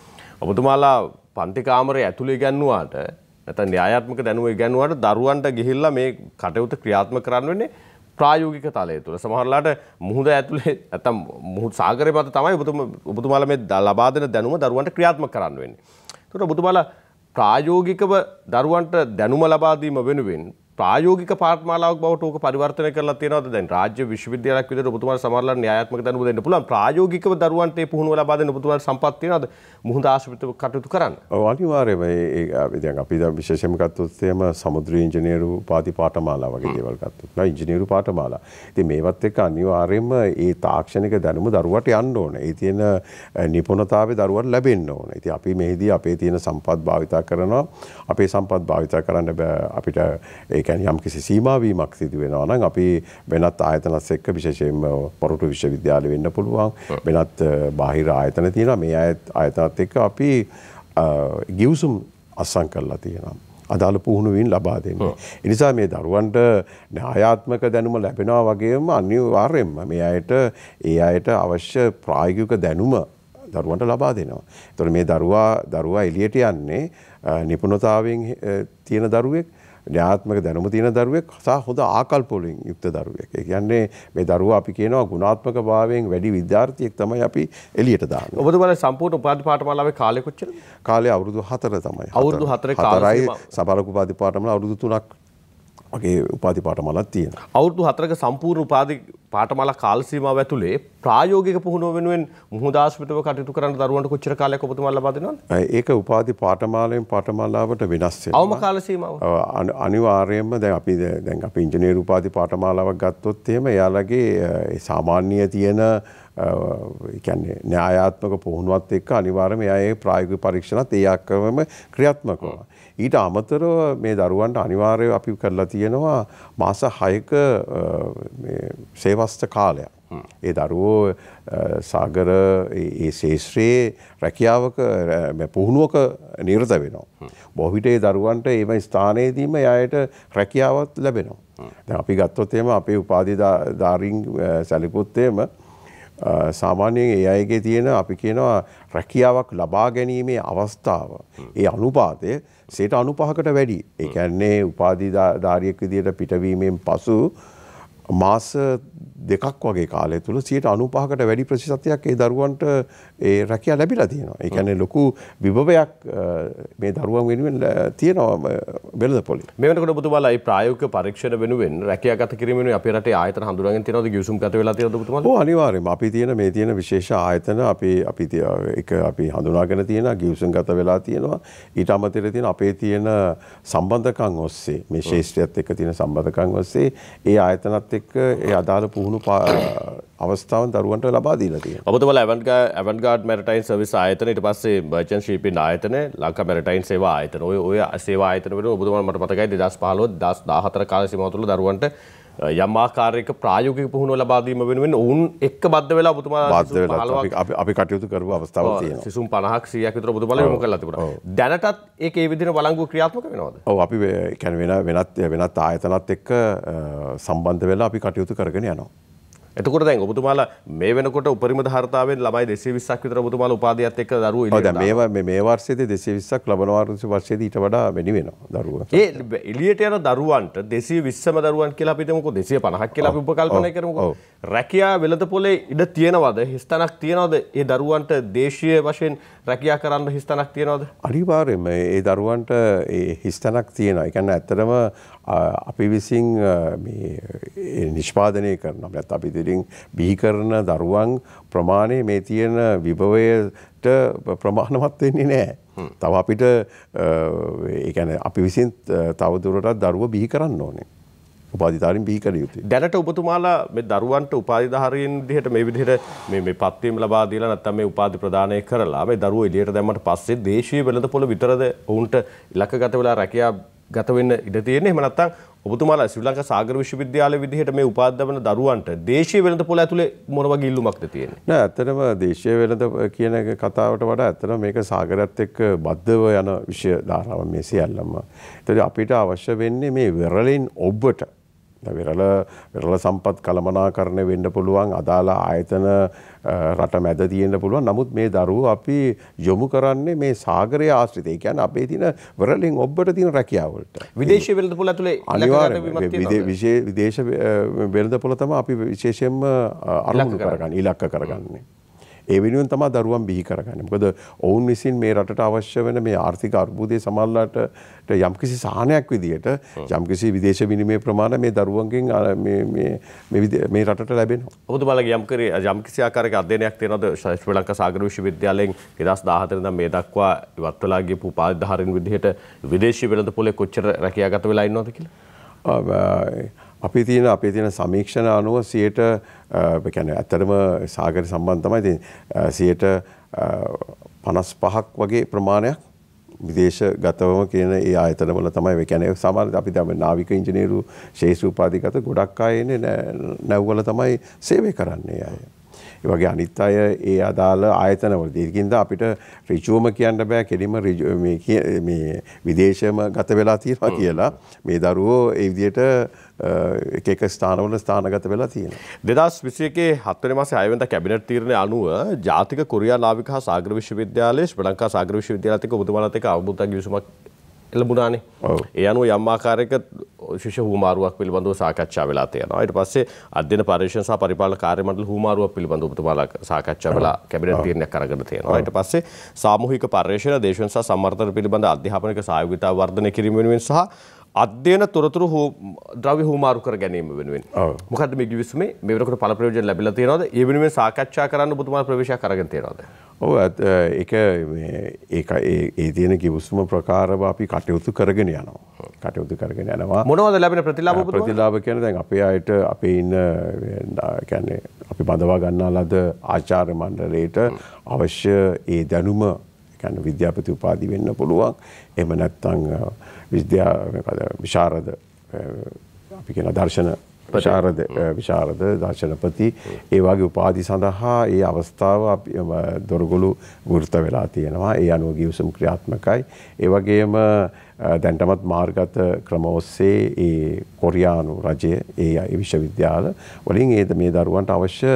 ඔබතුමාලා පන්ති කාමරයේ ඇතුළේ ඉගන්නුවාට නැත්නම් න්‍යායාත්මක දැනුම ඉගන්නුවාට දරුවන්ට ගිහිල්ලා මේ කටයුතු ක්‍රියාත්මක කරන්න වෙන්නේ ප්‍රායෝගික තලයේ තුල. සමහරලාට මුහුද ඇතුලේ නැත්නම් මුහුද සාගරේ මත තමයි ඔබතුමාලා මේ ලබා දෙන දැනුම දරුවන්ට ක්‍රියාත්මක කරන්න වෙන්නේ. ඒකට ඔබතුමාලා ප්‍රායෝගිකව දරුවන්ට දැනුම ලබා දීම වෙනුවෙන් ප්‍රායෝගික පාඨමාලාවක් බවට ඕක පරිවර්තනය කරලා තියෙනවද? දැන් රාජ්‍ය විශ්වවිද්‍යාලයක් විදිහට ඔබතුමාලා සමහරවල්ලාට න්‍යායාත්මක දැනුම දෙන්න පුළුවන්. ප්‍රායෝගිකව දරුවන්ට මේ පුහුණුව ලබා දෙන්න ඔබතුමාලාට සම්පත් තියෙනවද? මුහුද ආශ්‍රිතව කටයුතු කරන්න. ඔව් අනිවාර්යයෙන්ම දැන් අපි විශේෂයෙන්ම ගත්තොත් එහෙම සමුද්‍ර ඉංජිනේරු උපාධි පාඨමාලා වගේ දේවල් ගත්තොත් නේද? ඉංජිනේරු පාඨමාලා. ඉතින් මේවත් එක්ක අනිවාර්යයෙන්ම ඒ තාක්ෂණික දැනුම දරුවට යන්න ඕනේ. ඒ තියෙන නිපුණතාවය දරුවට ලැබෙන්න ඕනේ. ඉතින් අපි මෙහිදී අපේ තියෙන සම්පත් භාවිතා කරනවා. අපේ සම්පත් භාවිතා කරන්න අපිට කියන්නේ යම් කිසි සීමාවීමක් සිදු වෙනවා නම් අපි වෙනත් ආයතනස් එක්ක විශේෂයෙන්ම පොරොටු විශ්වවිද්‍යාල වෙන්න පුළුවන් වෙනත් බාහිර ආයතන තියෙනවා මේ ආයතනත් එක්ක අපි ගිවිසුම් අත්සන් කරලා තියෙනවා අදාළ පුහුණුවීම් ලබා දෙන්නේ. ඒ නිසා මේ දරුවන්ට න්‍යායාත්මක දැනුම ලැබෙනවා වගේම අනිවාර්යයෙන්ම මේ ඒ අයට අවශ්‍ය ප්‍රායෝගික දැනුම දරුවන්ට ලබා දෙනවා. ඒතකොට මේ දරුවා එළියට යන්නේ නිපුණතාවයෙන් තියෙන දරුවෙක් න්‍යායාත්මක දැනුම තියෙන දරුවෙක් සහ හොඳ ආකල්ප වලින් යුක්ත දරුවෙක්. ඒ කියන්නේ මේ දරුවා අපි කියනවා ගුණාත්මක භාවයෙන් වැඩි විද්‍යාර්ථියෙක් තමයි අපි එළියට දාන්නේ. ඔබතුමාලා සම්පූර්ණ උපාධි පාඨමාලාවේ කාලය කොච්චරද? කාලය අවුරුදු 4 තමයි. අවුරුදු 4 කාලය සමහරක උපාධි පාඨමාලා අවුරුදු 3ක් වගේ උපාධි පාඨමාලාවක් තියෙනවා. අවුරුදු 4ක සම්පූර්ණ උපාධි පාඨමාලා කාල සීමාව ඇතුලේ ප්‍රායෝගික පුහුණුව වෙනුවෙන් මුහුද ආශ්‍රිතව කටයුතු කරන දරුවන්ට කොච්චර කාලයක් ඔබතුමාලා ලබා දෙනවද? ඒක උපාධි පාඨමාලාවෙන් පාඨමාලාවට වෙනස් වෙනවා. අවම කාල සීමාව. අනිවාර්යයෙන්ම දැන් අපි ඉංජිනේරු උපාධි පාඨමාලාවක් ගත්තොත් එහෙම එයාලගේ සාමාන්‍ය තියෙන කියන්නේ න්‍යායාත්මක පුහුණුවත් එක්ක අනිවාර්යයෙන්ම එයා ඒ ප්‍රායෝගික පරීක්ෂණත් ඒ ආකාරයෙන්ම ක්‍රියාත්මක වෙනවා. ඊට අමතරව මේ දරුවන්ට අනිවාර්යව අපි කරලා තියෙනවා මාස 6ක මේ සේවස්ත කාලයක්. ඒ දරුවෝ සාගර ඒ ශේෂ්ත්‍රයේ රැකියාවක පුහුණුවක නිරත වෙනවා. බොහෝ විට ඒ දරුවන්ට ඒම ස්ථානයේදීම එයාට රැකියාවක් ලැබෙනවා. දැන් අපි ගත්තොත් එහෙම අපේ උපාධිධාරීන් සැලකුවොත් එහෙම සාමාන්‍යයෙන් ඒ අයගේ තියෙන අපි කියනවා රැකියාවක් ලබා ගැනීමේ අවස්ථාව ඒ අනුපාතය 95%කට වැඩි. ඒ කියන්නේ උපාධිධාරියෙක් විදියට පිටවීමෙන් පසු මාස 2ක් වගේ කාලය තුල 95%කට වැඩි ප්‍රතිශතයක් ඒ දරුවන්ට ඒ රැකියාව ලැබිලා තියෙනවා. ඒ කියන්නේ ලොකු විභවයක් මේ දරුවන් වෙනුවෙන් තියෙනවා වෙළඳපොලේ. මේ වෙනකොට ඔබතුමාලා මේ ප්‍රායෝගික පරීක්ෂණ වෙනුවෙන් රැකියාගත කිරීම වෙනුවෙන් අපේ රටේ ආයතන හඳුනාගෙන තියෙනවද ගිවිසුම් ගත වෙලා තියෙනවද ඔබතුමාලා? ඔව් අනිවාර්යයෙන්ම අපි තියෙන විශේෂ ආයතන අපි හඳුනාගෙන තියෙනවා ගිවිසුම් ගත වෙලා තියෙනවා. ඊට අමතරව තියෙන අපේ තියෙන සම්බන්ධකම් ඔස්සේ මේ ශාස්ත්‍රයත් එක්ක තියෙන සම්බන්ධකම් ඔස්සේ ඒ ආයතනත් එක්ක ඒ අදාළ පුහුණු අවස්ථාවන් දරුවන්ට ලබා දීලා තියෙනවා. ඔබතුමාලා ඇවන්ගාඩ් මැරිටයින් සර්විස් ආයතන ඊට පස්සේ මර්චන්ට් ෂිපින් ආයතන ලංකා මැරිටයින් සේවා ආයතන ඔය සේවා ආයතන වල ඔබතුමාලා මට මතකයි 2015 2014 කාල සීමාව තුළ දරුවන්ට යම් ආකාරයක ප්‍රායෝගික පුහුණුව ලබා දීම වෙනුවෙන් ඔවුන් එක්ක බද්ධ වෙලා ඔබතුමාලා අපි කටයුතු කරපු අවස්ථාවක් තියෙනවා. සිසුන් 50ක් 100ක් විතර ඔබතුමාලා යොමු කරලා තිබුණා. දැනටත් ඒක ඒ විදිහට වළංගු ක්‍රියාත්මක වෙනවද? ඔව් අපි කියන්නේ වෙනත් ආයතනත් එක්ක සම්බන්ධ වෙලා අපි කටයුතු කරගෙන යනවා. එතකොට දැන් ඔබතුමාලා මේ වෙනකොට උපරිම ධාරිතාවෙන් ළමයි 220ක් විතර ඔබතුමාලා උපාධියත් එක්ක දරුවෝ එළියට දානවා. ඔව් දැන් මේ වර්ෂයේදී 220ක් ලබන වර්ෂයේදී ඊට වඩා වැඩි වෙනවා දරුවෝ. ඒ එළියට යන දරුවන්ට 220ම දරුවන් කියලා අපි හිතමුකෝ 250ක් කියලා අපි උපකල්පනය කරමුකෝ. රැකියා වෙළඳපොලේ ඉඩ තියෙනවද? හිස්තැනක් තියෙනවද? ඒ දරුවන්ට දේශීය වශයෙන් රැකියා කරන්න හිස්තැනක් තියෙනවද? අනිවාර්යයෙන්ම ඒ දරුවන්ට ඒ හිස්තැනක් තියෙනවා. ඒ කියන්නේ ඇත්තටම අපි විසින් මේ නිෂ්පාදනය කරනවා. නැත්නම් අපි ඉතින් බිහි කරන දරුවන් ප්‍රමාණය මේ තියෙන විභවයට ප්‍රමාණවත් වෙන්නේ නැහැ. තව අපිට ඒ කියන්නේ අපි විසින් තව දුරටත් දරුවෝ බිහි කරන්න ඕනේ. උපාධිධාරීන් බිහි කළ යුතුයි. දැනට ඔබතුමාලා මේ දරුවන්ට උපාධිධාරීන් විදිහට මේ විදිහට මේ පත්වීම ලබා දීලා නැත්නම් මේ උපාධි ප්‍රදානය කරලා මේ දරුවෝ එළියට දැම්මට පස්සේ දේශීය වෙළඳපොළ විතරද ඔවුන්ට ඉලක්කගත වෙලා රැකියා ගත වෙන්න ඉඩ තියෙන්නේ? එහෙම නැත්නම් ඔබතුමාලා ශ්‍රී ලංකා සාගර විශ්වවිද්‍යාලය විදිහට මේ උපාධි ලබන දරුවන්ට දේශීය වෙළඳපොළ ඇතුලේ මොන වගේ ඉල්ලුමක්ද තියෙන්නේ? නෑ ඇත්තටම දේශීය වෙළඳ කියන කතාවට වඩා ඇත්තටම මේක සාගරයත් එක්ක බද්ධව යන විෂය ධාරාවක් මේ සියල්ලම. ඒතකොට අපිට අවශ්‍ය වෙන්නේ මේ වෙරළින් ඔබට වෙරළ සම්පත් කළමනාකරණය වෙන්න පුළුවන් අදාළ ආයතන රට මැද තියෙන්න පුළුවන්. නමුත් මේ දරුවෝ අපි යොමු කරන්නේ මේ සාගරය ආශ්‍රිත. ඒ කියන්නේ අපේ තියෙන වෙරළින් ඔබට තියෙන රැකියාව වලට. විදේශීය වෙළඳපොළ ඇතුලේ විදේශ වෙළඳපොළ තමයි අපි විශේෂයෙන්ම අරමුණු කරගන්නේ, ඉලක්ක කරගන්නේ. ඒ වෙනුවෙන් තමයි දරුවන් බිහි කරගන්නේ. මොකද ඔවුන් විසින් මේ රටට අවශ්‍ය වෙන මේ ආර්ථික අර්බුදයේ සමාල්ලාට යම්කිසි සහනයක් විදියට යම්කිසි විදේශ විනිමය ප්‍රමාණය මේ දරුවන්ගෙන් මේ රටට ලැබෙනවා. ඔබතුමාලගේ යම්කිසි ආකාරයක අධ්‍යයනයක් තියෙනවද ශ්‍රී ලංකා සාගර විශ්වවිද්‍යාලයෙන් 2014 ඉඳන් මේ දක්වා ඉවත් වෙලා ගියපු උපාධිධාරීන් විදිහට විදේශීය වෙළඳපොලේ කොච්චර රැකියාගත වෙලා ඉන්නවද කියලා? අපේ තියෙන සමීක්ෂණ අනුව 100ට කියන්නේ ඇත්තටම සාගර සම්බන්ධ තමයි ඉතින් 55ක් වගේ ප්‍රමාණයක් විදේශගතවම කියන ඒ ආයතනවල තමයි ඒ කියන්නේ සාමාන්‍යයෙන් අපි දැන් නාවික ඉංජිනේරු ශේෂ්ත්‍ර උපාධිගත ගොඩක් අය ඉන්නේ නැව්වල තමයි සේවය කරන්නේ අය. ඒ වගේ අනිත් අය ඒ අදාළ ආයතනවලදී ඒකින්ද අපිට ඍජුවම කියන්න බෑ කෙලින්ම මේ විදේශයම ගත වෙලා තියෙනවා කියලා. මේ දරුවෝ ඒ විදිහට එක ස්ථානවල ස්ථානගත වෙලා තියෙනවා. 2021 7 වෙනි මාසේ 6 වෙනිදා කැබිනට් තීරණය අනුව ජාතික කොරියා නාවික හා සාගර විශ්වවිද්‍යාලයේ ශ්‍රී ලංකා සාගර විශ්වවිද්‍යාලයත් එක්ක ඔබතුමාලත් එක්ක අවබෝධ ගිවිසුමක් එළඹුණානේ. ඒ අනුව යම් ආකාරයක ශිෂ්‍ය හුවමාරුවක් පිළිබඳව සාකච්ඡා වෙලා තියෙනවා. ඊට පස්සේ අධ්‍යයන පරීක්ෂණ සහ පරිපාලන කාර්ය මණ්ඩල හුවමාරුවක් පිළිබඳව ඔබතුමාලා සාකච්ඡා වෙලා කැබිනට් තීරණයක් අරගෙන තියෙනවා. ඊට පස්සේ සාමූහික පර්යේෂණ දේශන සහ සම්වර්ධන පිළිබඳ අධ්‍යාපනික සහයෝගිතාව වර්ධනය කිරීම වෙනුවෙන් සහ අධ්‍යයන තොරතුරු ද්‍රව්‍ය හුවමාරු කර ගැනීම වෙනුවෙන්. මොකද්ද මේ ගිවිසුමේ මේ වෙනකොට ඵල ප්‍රයෝජන ලැබිලා තියෙනවද? ඒ වෙනුවෙන් සාකච්ඡා කරන්න ඔබතුමාලා ප්‍රවේශයක් අරගෙන තියෙනවද? ඔව් ඒ තියෙන ගිවිසුම ප්‍රකාරව අපි කටයුතු කරගෙන යනවා. මොනවද ලැබෙන ප්‍රතිලාභ ඔබතුමාලා? ප්‍රතිලාභ කියන්නේ දැන් අපේ අයට අපේ ඉන්න කියන්නේ අපි බඳවා ගන්නා ලද ආචාර්ය මණ්ඩලයට අවශ්‍ය ඒ දැනුම කියන්නේ විද්‍යාපති උපාධි වෙන්න පුළුවන්. එහෙම නැත්නම් විශාරද අපි කියන දර්ශන විශාරද දර්ශනපති ඒ වගේ උපාධි සඳහා ඒ අවස්ථාව අපි දොරගොළු වෘත වෙලා තියෙනවා. ඒ අනුව ගිවිසුම් ක්‍රියාත්මකයි. ඒ වගේම දැන්ටමත් මාර්ගගත ක්‍රම ඔස්සේ ඒ කොරියානු රජය ඒ විශ්වවිද්‍යාල වලින් මේ දරුවන්ට අවශ්‍ය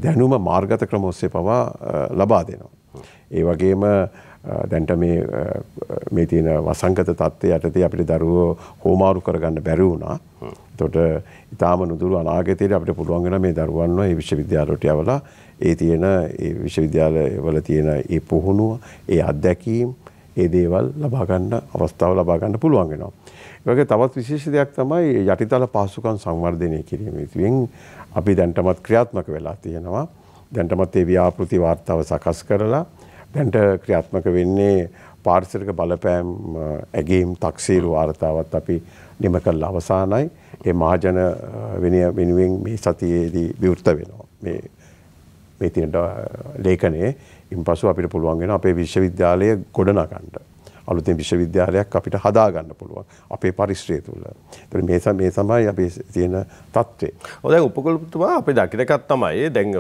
දැනුම මාර්ගගත ක්‍රම ඔස්සේ පවා ලබා දෙනවා. ඒ වගේම දැන්ට මේ තියෙන වසංගත තත්ත්වය යටතේ අපිට දරුවෝ හෝමාරු කරගන්න බැරි වුණා. එතකොට ඊටාම නුදුරු අනාගතයේදී අපිට පුළුවන් වෙනවා මේ දරුවන්ව මේ විශ්වවිද්‍යාලවලට යවලා ඒ විශ්වවිද්‍යාලවල තියෙන ඒ පුහුණුව, ඒ අත්දැකීම්, ඒ දේවල් ලබා ගන්න අවස්ථාව ලබා ගන්න පුළුවන් වෙනවා. ඒ වගේ තවත් විශේෂ දෙයක් තමයි යටිතල පහසුකම් සංවර්ධනය කිරීම. ඉතින් අපි දැන්ටමත් ක්‍රියාත්මක වෙලා තියෙනවා. දැන්ටමත් ඒ ව්‍යාපෘති වාර්තාව සකස් කරලා දැන්ට ක්‍රියාත්මක වෙන්නේ පාරිසරික බලපෑම් ඇගීම් තක්සේරු වාර්තාවත් අපි නිම කරලා අවසానයි. ඒ මහජන වෙනුවෙන් මේ සතියේදී විවෘත වෙනවා. මේ තියෙන ලේඛනයේ ඉන්පසු අපිට පුළුවන් වෙනවා අපේ විශ්වවිද්‍යාලය ගොඩනගන්න. අලුතෙන් විශ්වවිද්‍යාලයක් අපිට හදා ගන්න පුළුවන් අපේ පරිශ්‍රය තුළ. ඒතර මේ තමයි අපි තියෙන තත්ත්වය. දැන් උපකුලපතිතුමා අපි දකින එකක් තමයි දැන්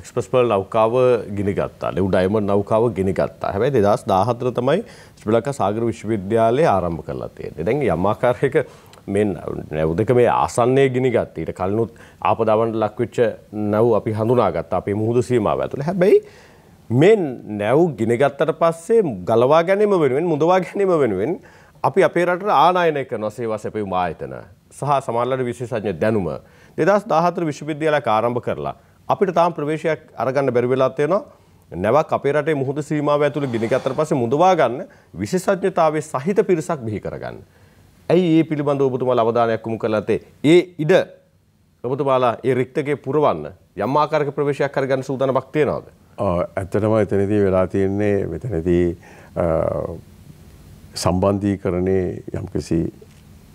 එක්ස්ප්‍රස් පර්ල් නෞකාව ගිනිගත්තා. ලෙව් ඩයමන්ඩ් නෞකාව ගිනිගත්තා. හැබැයි 2014 තමයි ශ්‍රී ලංකා සාගර විශ්වවිද්‍යාලය ආරම්භ කරලා තියෙන්නේ. දැන් යම් ආකාරයක මේ නැව් දෙක මේ ආසන්නයේ ගිනිගත්තා. ඊට කලිනුත් ආපදාවන්ට ලක්වෙච්ච නැව් අපි හඳුනාගත්තා අපේ මුහුදු සීමාව ඇතුළේ. හැබැයි මේ නැව් ගිනිගත්තට පස්සේ ගලවා ගැනීම වෙනුවෙන් මුදවා ගැනීම වෙනුවෙන් අපි අපේ රටට ආනයනය කරන සේවා සැපයීම් ආයතන සහ සමාජලට විශේෂඥ දැනුම 2014 විශ්වවිද්‍යාලයක් ආරම්භ කරලා අපිට තාම ප්‍රවේශයක් අරගන්න බැරි වෙලා තියෙනවා. නැවක් අපේ රටේ මුහුදු සීමාව ඇතුළේ ගිනිගත්තට පස්සේ මුදවා ගන්න විශේෂඥතාවයේ සහිත පිරිසක් බිහි කරගන්න. ඇයි මේ පිළිබඳව ඔබතුමාලා අවධානයක් යොමු කරලා තේ ඒ ඉඩ ඔබතුමාලා ඒ රික්තකේ පුරවන්න යම් ආකාරයක ප්‍රවේශයක් කරගන්න සූදානමක් තියනවද? ඇත්තටම එතනදී වෙලා තියෙන්නේ මෙතනදී සම්බන්ධීකරණයේ යම්කිසි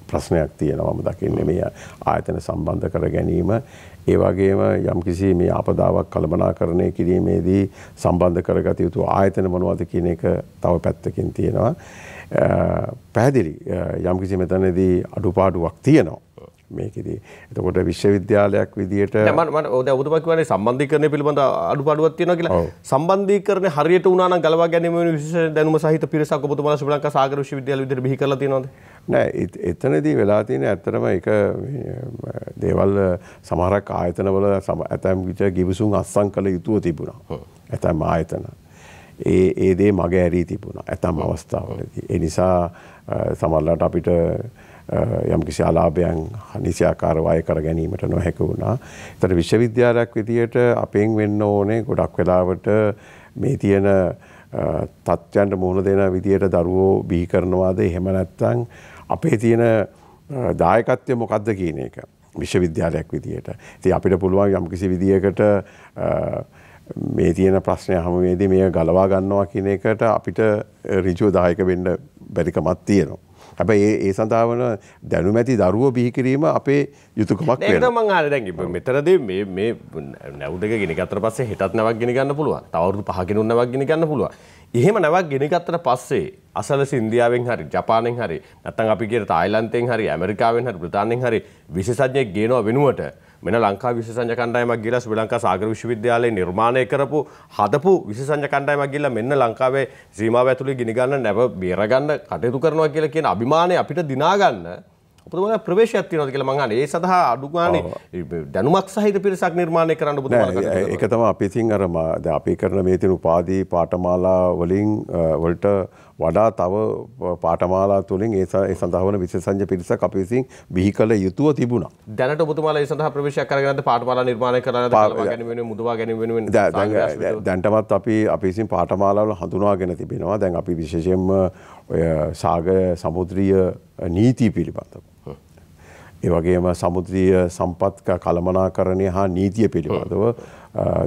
ප්‍රශ්නයක් තියෙනවා. මම දකින්නේ මේ ආයතන සම්බන්ධ කර ගැනීම ඒ වගේම යම්කිසි මේ ආපදාවක් කළමනාකරණය කිරීමේදී සම්බන්ධ කරගත යුතු ආයතන මොනවද කියන එක තව පැත්තකින් තියෙනවා. පැහැදිලි යම්කිසි මෙතනදී අඩුපාඩුවක් තියෙනවා මේකෙදී. එතකොට විශ්වවිද්‍යාලයක් විදියට ඔබතුමා කියන්නේ සම්බන්ධීකරණය පිළිබඳ අඩුපාඩුවක් තියෙනවා කියලා. සම්බන්ධීකරණය හරියට වුණා නම් ගලවා ගැනීම වෙන විශේෂ දැනුම සහිත පිරිසක් ඔබතුමාලා ශ්‍රී ලංකා සාගර විශ්වවිද්‍යාල විදියට බිහි කරලා තියෙනවද? නෑ එතනදී වෙලා තියෙන ඇත්තටම එක දේවල් සමහරක් ආයතනවල ඇතැම් විට ගිවිසුම් අත්සන් කළ යුතුව තිබුණා. ඇතැම් ආයතන ඒ දේ මග ඇරී තිබුණා ඇතැම් අවස්ථාවලදී. ඒ නිසා සමහරවිට අපිට යම්කිසි අලාභයන් නිසියාකාරව අය කර ගැනීමට නොහැකි වුණා. ඒතර විශ්වවිද්‍යාලයක් විදියට අපෙන් වෙන්න ඕනේ ගොඩක් වෙලාවට මේ තියෙන තත්ත්වයන්ට මුහුණ දෙන විදියට දරුවෝ බිහි කරනවාද එහෙම නැත්නම් අපේ තියෙන දායකත්වය මොකක්ද කියන එක විශ්වවිද්‍යාලයක් විදියට. ඉතින් අපිට පුළුවන් යම්කිසි විදියකට මේ තියෙන ප්‍රශ්නය හැමෝමේදී මේක ගලවා ගන්නවා කියන එකට අපිට ඍජුව දායක වෙන්න බැරිකමක් තියෙනවා. හැබැයි ඒ සඳහා වන දැනුම ඇති දරුවෝ බිහි කිරීම අපේ යුතුයකමක් වෙනවා. ඒක නම් මම අහන්නේ දැන් මෙතනදී මේ නැව් දෙක ගෙනගත්තට පස්සේ හෙටත් නැවක් ගෙන ගන්න පුළුවන්. තව අවුරුදු 5කින් උන් නැවක් ගෙන ගන්න පුළුවන්. එහෙම නැවක් ගෙනගත්තට පස්සේ අසලස ඉන්දියාවෙන් හරි ජපානයෙන් හරි නැත්නම් අපි කියන තායිලන්තයෙන් හරි ඇමරිකාවෙන් හරි බ්‍රිතාන්‍යයෙන් හරි විශේෂඥයෙක් ගේනවා වෙනුවට මෙන්න ලංකාවේ විශේෂඥ කණ්ඩායමක් ගිහලා ශ්‍රී ලංකා සාගර විශ්වවිද්‍යාලයේ නිර්මාණය කරපු හදපු විශේෂඥ කණ්ඩායමක් ගිහලා මෙන්න ලංකාවේ සීමාව ඇතුලේ ගිනි ගන්න නැව බේරගන්න කටයුතු කරනවා කියලා කියන අභිමානය අපිට දිනා ගන්න ඔබතුමාලා ප්‍රවේශයක් තියෙනවද කියලා මං අහන්නේ. ඒ සඳහා අඩු ගානේ දැනුමක් සහිත පිරිසක් නිර්මාණය කරන්න ඔබතුමාලා ඒක තමයි අපි ඉතින් අර දැන් අපි කරන මේ තියෙන උපාධි පාඨමාලා වලට වඩා තව පාඨමාලා තුලින් ඒ සඳහා වන විශේෂඥ පිරිසක් අපි විසින් බිහි කළ යුතුව තිබුණා. දැනට ඔබතුමාලා ඒ සඳහා ප්‍රවේශයක් කරගෙනද පාඨමාලා නිර්මාණය කරලා ගලවා ගැනීම වෙනුවෙන් මුදවා ගැනීම වෙනුවෙන් දැන්ටමත් අපි විසින් පාඨමාලා වල හඳුනාගෙන තිබෙනවා. දැන් අපි විශේෂයෙන්ම ඔය සාගර සමුද්‍රීය නීති පිළිබඳව ඒ වගේම සමුද්‍රීය සම්පත් කළමනාකරණය හා නීතිය පිළිබඳව